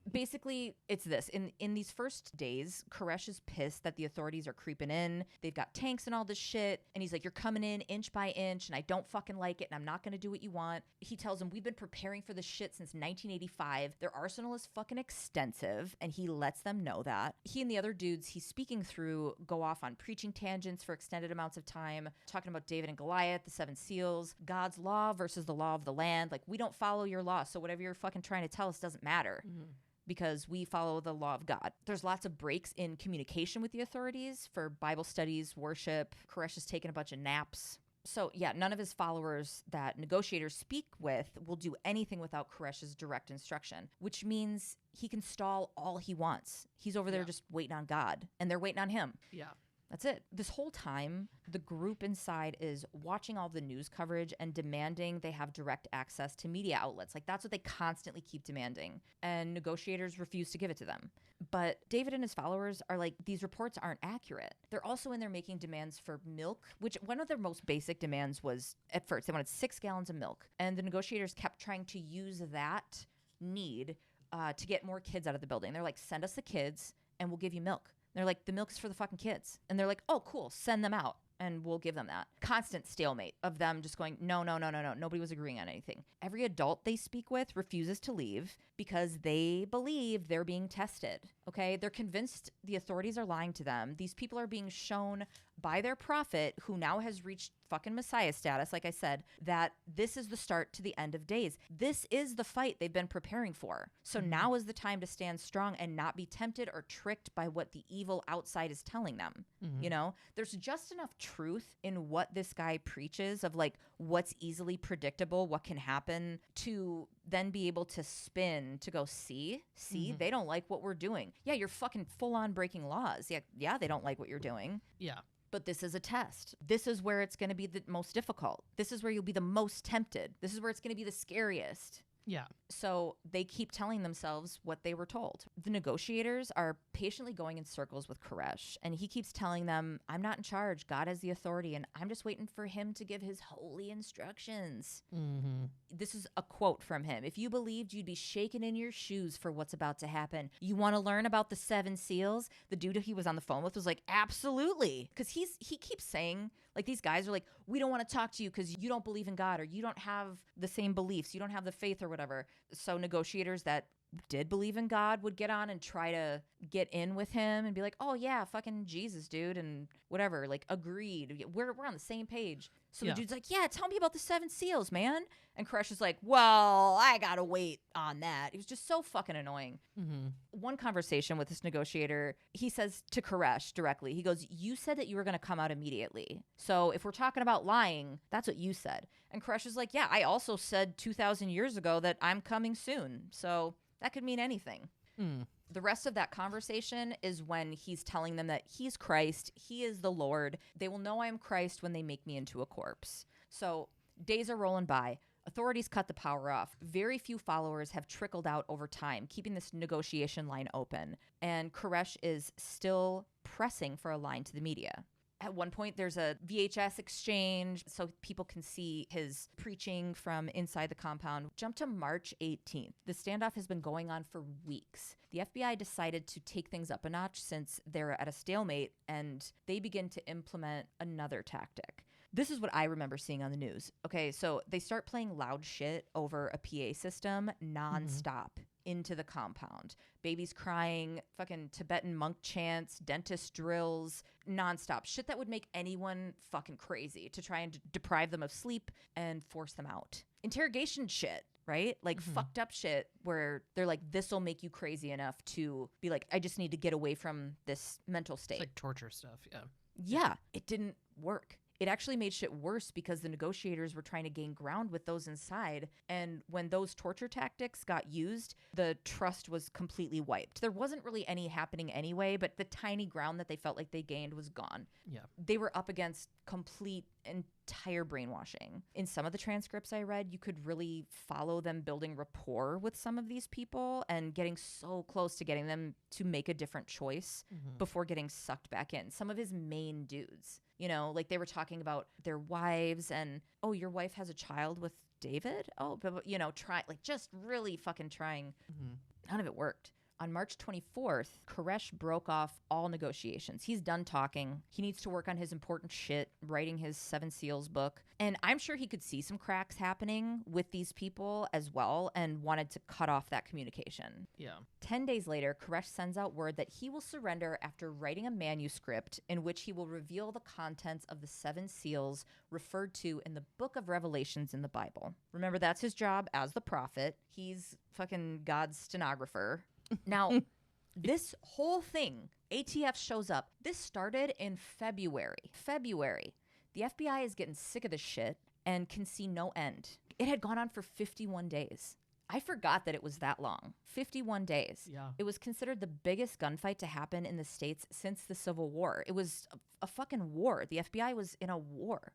Basically, it's this. In these first days, Koresh is pissed that the authorities are creeping in. They've got tanks and all this shit. And he's like, you're coming in inch by inch, and I don't fucking like it, and I'm not going to do what you want. He tells them, we've been preparing for this shit since 1985. Their arsenal is fucking extensive, and he lets them know that. He and the other dudes he's speaking through go off on preaching tangents for extended amounts of time, talking about David and Goliath, the 7 seals, God's law versus the law of the land. Like, we don't follow your law, so whatever you're fucking trying to tell us doesn't matter. Mm-hmm. Because we follow the law of God. There's lots of breaks in communication with the authorities for Bible studies, worship. Koresh has taken a bunch of naps. So yeah, none of his followers that negotiators speak with will do anything without Koresh's direct instruction, which means he can stall all he wants. He's over there just waiting on God, and they're waiting on him. Yeah. That's it. This whole time, the group inside is watching all the news coverage and demanding they have direct access to media outlets. Like, that's what they constantly keep demanding. And negotiators refuse to give it to them. But David and his followers are like, these reports aren't accurate. They're also in there making demands for milk, which one of their most basic demands was, at first, they wanted 6 gallons of milk. And the negotiators kept trying to use that need to get more kids out of the building. They're like, send us the kids and we'll give you milk. They're like, the milk's for the fucking kids. And they're like, oh, cool, send them out and we'll give them that. Constant stalemate of them just going, no. Nobody was agreeing on anything. Every adult they speak with refuses to leave because they believe they're being tested, okay? They're convinced the authorities are lying to them. These people are being shown by their prophet, who now has reached fucking Messiah status, like I said, that this is the start to the end of days. This is the fight they've been preparing for. So now is the time to stand strong and not be tempted or tricked by what the evil outside is telling them. Mm-hmm. You know, there's just enough truth in what this guy preaches of like what's easily predictable, what can happen, to then be able to spin to go, see, they don't like what we're doing. Yeah, you're fucking full on breaking laws. Yeah, they don't like what you're doing. Yeah. But this is a test. This is where it's going to be the most difficult. This is where you'll be the most tempted. This is where it's going to be the scariest. Yeah. So they keep telling themselves what they were told. The negotiators are patiently going in circles with Koresh, and he keeps telling them, I'm not in charge. God has the authority, and I'm just waiting for him to give his holy instructions. Mm-hmm. This is a quote from him. If you believed, you'd be shaking in your shoes for what's about to happen. You want to learn about the 7 seals? The dude he was on the phone with was like, absolutely. Because he keeps saying, like, these guys are like, we don't want to talk to you because you don't believe in God, or you don't have the same beliefs. You don't have the faith or whatever. So negotiators that did believe in God would get on and try to get in with him and be like, oh yeah, fucking Jesus, dude, and whatever, like, agreed. We're on the same page. So the dude's like, yeah, tell me about the 7 seals, man. And Koresh is like, well, I gotta wait on that. It was just so fucking annoying. Mm-hmm. One conversation with this negotiator, he says to Koresh directly, he goes, you said that you were gonna come out immediately. So if we're talking about lying, that's what you said. And Koresh is like, yeah, I also said 2,000 years ago that I'm coming soon. So that could mean anything. Mm. The rest of that conversation is when he's telling them that he's Christ, he is the Lord. They will know I am Christ when they make me into a corpse. So days are rolling by. Authorities cut the power off. Very few followers have trickled out over time, keeping this negotiation line open. And Koresh is still pressing for a line to the media. At one point, there's a VHS exchange so people can see his preaching from inside the compound. Jump to March 18th. The standoff has been going on for weeks. The FBI decided to take things up a notch since they're at a stalemate, and they begin to implement another tactic. This is what I remember seeing on the news. Okay, so they start playing loud shit over a PA system nonstop into the compound. Babies crying, fucking Tibetan monk chants, dentist drills, nonstop. Shit that would make anyone fucking crazy to try and deprive them of sleep and force them out. Interrogation shit, right? Like fucked up shit where they're like, this will make you crazy enough to be like, I just need to get away from this mental state. It's like torture stuff, yeah. Yeah, it didn't work. It actually made shit worse because the negotiators were trying to gain ground with those inside. And when those torture tactics got used, the trust was completely wiped. There wasn't really any happening anyway, but the tiny ground that they felt like they gained was gone. Yeah. They were up against complete, entire brainwashing. In some of the transcripts I read, you could really follow them building rapport with some of these people and getting so close to getting them to make a different choice before getting sucked back in. Some of his main dudes. Like they were talking about their wives and, oh, your wife has a child with David? Oh, but just really fucking trying. None of it worked. On March 24th, Koresh broke off all negotiations. He's done talking. He needs to work on his important shit, writing his Seven Seals book. And I'm sure he could see some cracks happening with these people as well and wanted to cut off that communication. Yeah. 10 days later, Koresh sends out word that he will surrender after writing a manuscript in which he will reveal the contents of the Seven Seals referred to in the Book of Revelations in the Bible. Remember, that's his job as the prophet. He's fucking God's stenographer. Now, this whole thing, ATF shows up. This started in February. The FBI is getting sick of this shit and can see no end. It had gone on for 51 days. I forgot that it was that long. 51 days. Yeah. It was considered the biggest gunfight to happen in the States since the Civil War. It was a fucking war. The FBI was in a war.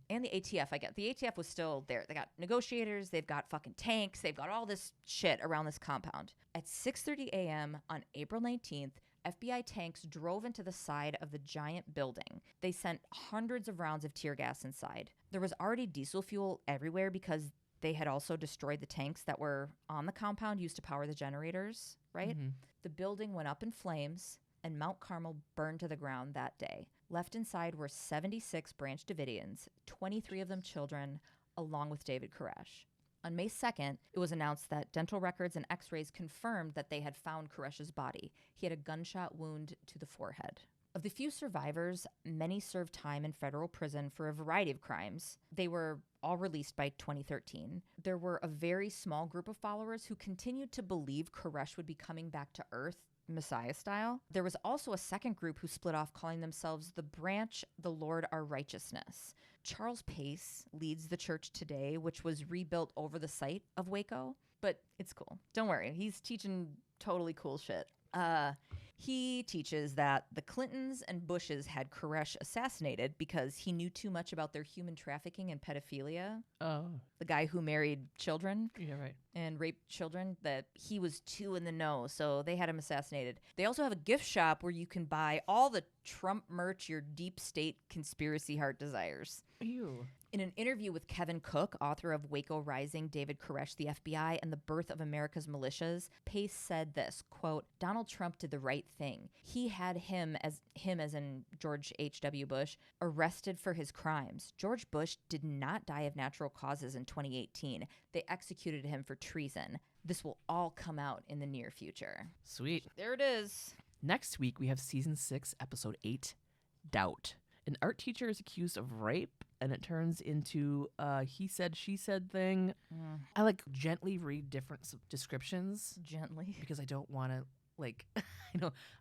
And the ATF, the ATF was still there. They got negotiators. They've got fucking tanks. They've got all this shit around this compound. At 6:30 a.m. on April 19th, FBI tanks drove into the side of the giant building. They sent hundreds of rounds of tear gas inside. There was already diesel fuel everywhere because they had also destroyed the tanks that were on the compound used to power the generators, right? The building went up in flames, and Mount Carmel burned to the ground that day. Left inside were 76 Branch Davidians, 23 of them children, along with David Koresh. On May 2nd, it was announced that dental records and x-rays confirmed that they had found Koresh's body. He had a gunshot wound to the forehead. Of the few survivors, many served time in federal prison for a variety of crimes. They were all released by 2013. There were a very small group of followers who continued to believe Koresh would be coming back to Earth, Messiah style. There was also a second group who split off, calling themselves the Branch, the Lord Our Righteousness. Charles Pace leads the church today, which was rebuilt over the site of Waco, but it's cool. Don't worry, he's teaching totally cool shit. He teaches that the Clintons and Bushes had Koresh assassinated because he knew too much about their human trafficking and pedophilia. Oh. The guy who married children. Yeah, right. And raped children, that he was too in the know, so they had him assassinated. They also have a gift shop where you can buy all the Trump merch your deep state conspiracy heart desires. Ew. In an interview with Kevin Cook, author of Waco Rising, David Koresh, the FBI, and the Birth of America's Militias, Pace said this, quote, Donald Trump did the right thing. He had him as in George H.W. Bush, arrested for his crimes. George Bush did not die of natural causes in 2018. They executed him for treason. This will all come out in the near future. Sweet. There it is. Next week, we have Season 6, Episode 8, Doubt. An art teacher is accused of rape, and it turns into a he said, she said thing. I gently read different descriptions. Gently. Because I don't want to,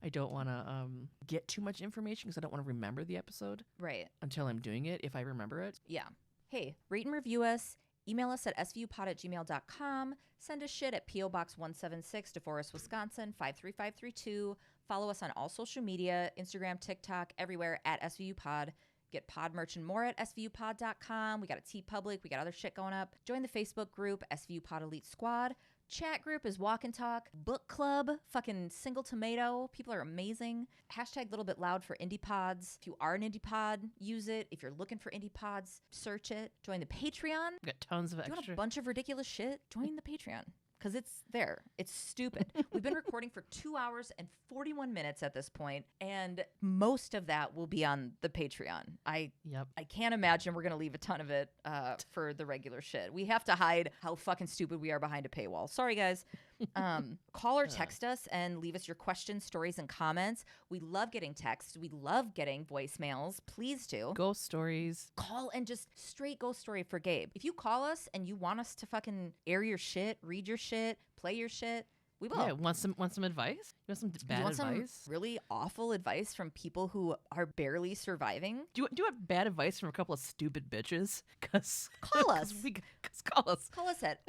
I don't want to get too much information because I don't want to remember the episode. Right. Until I'm doing it, if I remember it. Yeah. Hey, rate and review us. Email us at svupod@gmail.com. Send us shit at P.O. Box 176, Deforest, Wisconsin, 53532. Follow us on all social media, Instagram, TikTok, everywhere at SVUpod. Get pod merch and more at svupod.com. We got a TeePublic. We got other shit going up. Join the Facebook group, SVUpod Elite Squad. Chat group is Walk and Talk. Book club, fucking Single Tomato. People are amazing. Hashtag littlebitloud for indie pods. If you are an indie pod, use it. If you're looking for indie pods, search it. Join the Patreon. We got tons of Do you extra. want a bunch of ridiculous shit? Join the Patreon. Because it's there. It's stupid. We've been recording for 2 hours and 41 minutes at this point, and most of that will be on the Patreon. I can't imagine we're going to leave a ton of it for the regular shit. We have to hide how fucking stupid we are behind a paywall. Sorry, guys. Call or text us and leave us your questions, stories, and comments. We love getting texts. We love getting voicemails. Please do. Ghost stories. Call and just straight ghost story for Gabe. If you call us and you want us to fucking air your shit, read your shit, play your shit, we will. Yeah, want some advice? You want some bad advice? Some really awful advice from people who are barely surviving? Do you want bad advice from a couple of stupid bitches? Call us. Call us. Call us at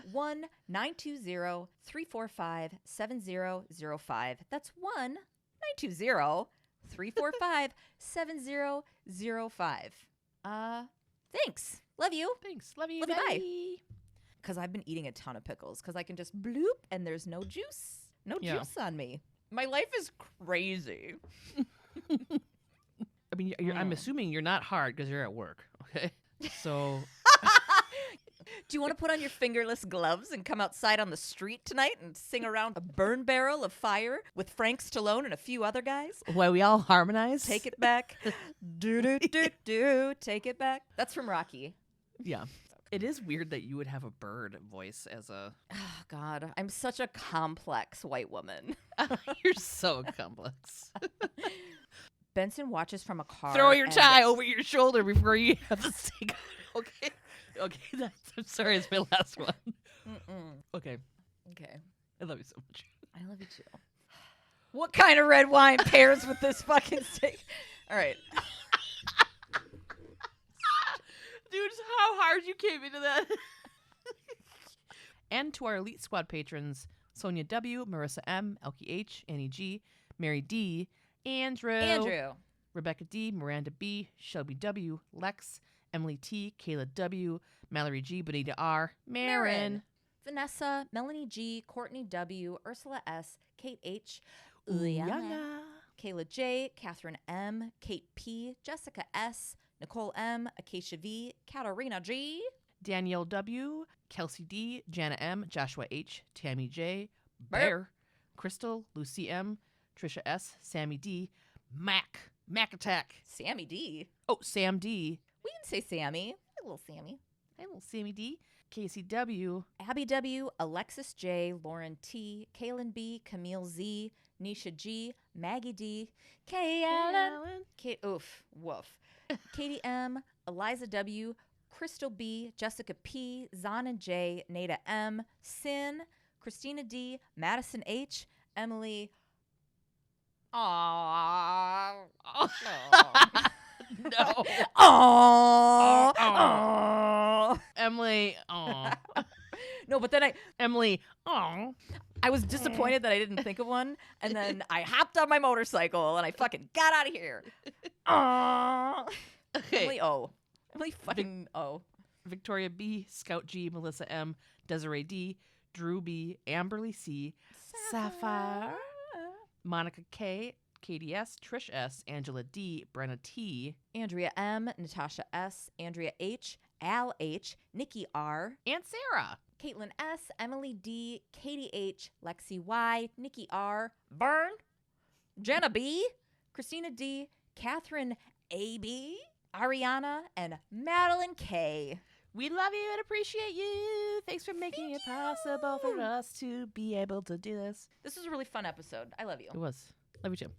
1-920-345-7005. That's 1-920-345-7005. Thanks. Love you. Thanks. Love you. Love you. Bye. Bye. Because I've been eating a ton of pickles because I can just bloop and there's no juice. No juice on me. My life is crazy. mean, I'm assuming you're not hard because you're at work, okay? So... Do you want to put on your fingerless gloves and come outside on the street tonight and sing around a burn barrel of fire with Frank Stallone and a few other guys? Why we all harmonize? Take it back. Do, do, do, do. Take it back. That's from Rocky. Yeah. It is weird that you would have a bird voice as a... Oh, God. I'm such a complex white woman. You're so complex. Benson watches from a car. Throw your tie over your shoulder before you have the steak. Okay. Okay, I'm sorry, it's my last one. Okay. I love you so much. I love you too. What kind of red wine pairs with this fucking steak? All right. Dude, how hard you came into that. And to our Elite Squad patrons, Sonia W., Marissa M., Elkie H., Annie G., Mary D., Andrew, Rebecca D., Miranda B., Shelby W., Lex, Emily T., Kayla W., Mallory G., Bonita R., Marin, Vanessa, Melanie G., Courtney W., Ursula S., Kate H., Uyana, Kayla J., Catherine M., Kate P., Jessica S., Nicole M., Acacia V., Katarina G., Danielle W., Kelsey D., Jana M., Joshua H., Tammy J., Bear, Crystal, Lucy M., Trisha S., Sammy D., Mac Attack. Sammy D. Oh, Sam D. We can say Sammy. Hi, little Sammy. Hi, little Sammy D. Casey W. Abby W. Alexis J. Lauren T. Kaylin B. Camille Z. Nisha G. Maggie D. Kayla. Woof. Katie M. Eliza W. Crystal B. Jessica P. Zana J. Nada M. Sin. Christina D. Madison H. Emily. Aww. No. Aww. Emily. Aww. No, but then Emily. Aww. I was disappointed that I didn't think of one, and then I hopped on my motorcycle and I fucking got out of here. Aww. Okay. Emily O. Emily fucking O. Victoria B. Scout G. Melissa M. Desiree D. Drew B. Amberly C. Sapphire. Monica K. Katie S., Trish S., Angela D., Brenna T., Andrea M., Natasha S., Andrea H., Al H., Nikki R., and Sarah. Caitlin S., Emily D., Katie H., Lexi Y., Nikki R., Burn, Jenna B., Christina D., Catherine A.B., Ariana, and Madeline K. We love you and appreciate you. Thanks for making it possible for us to be able to do this. This was a really fun episode. I love you. It was. Love you too.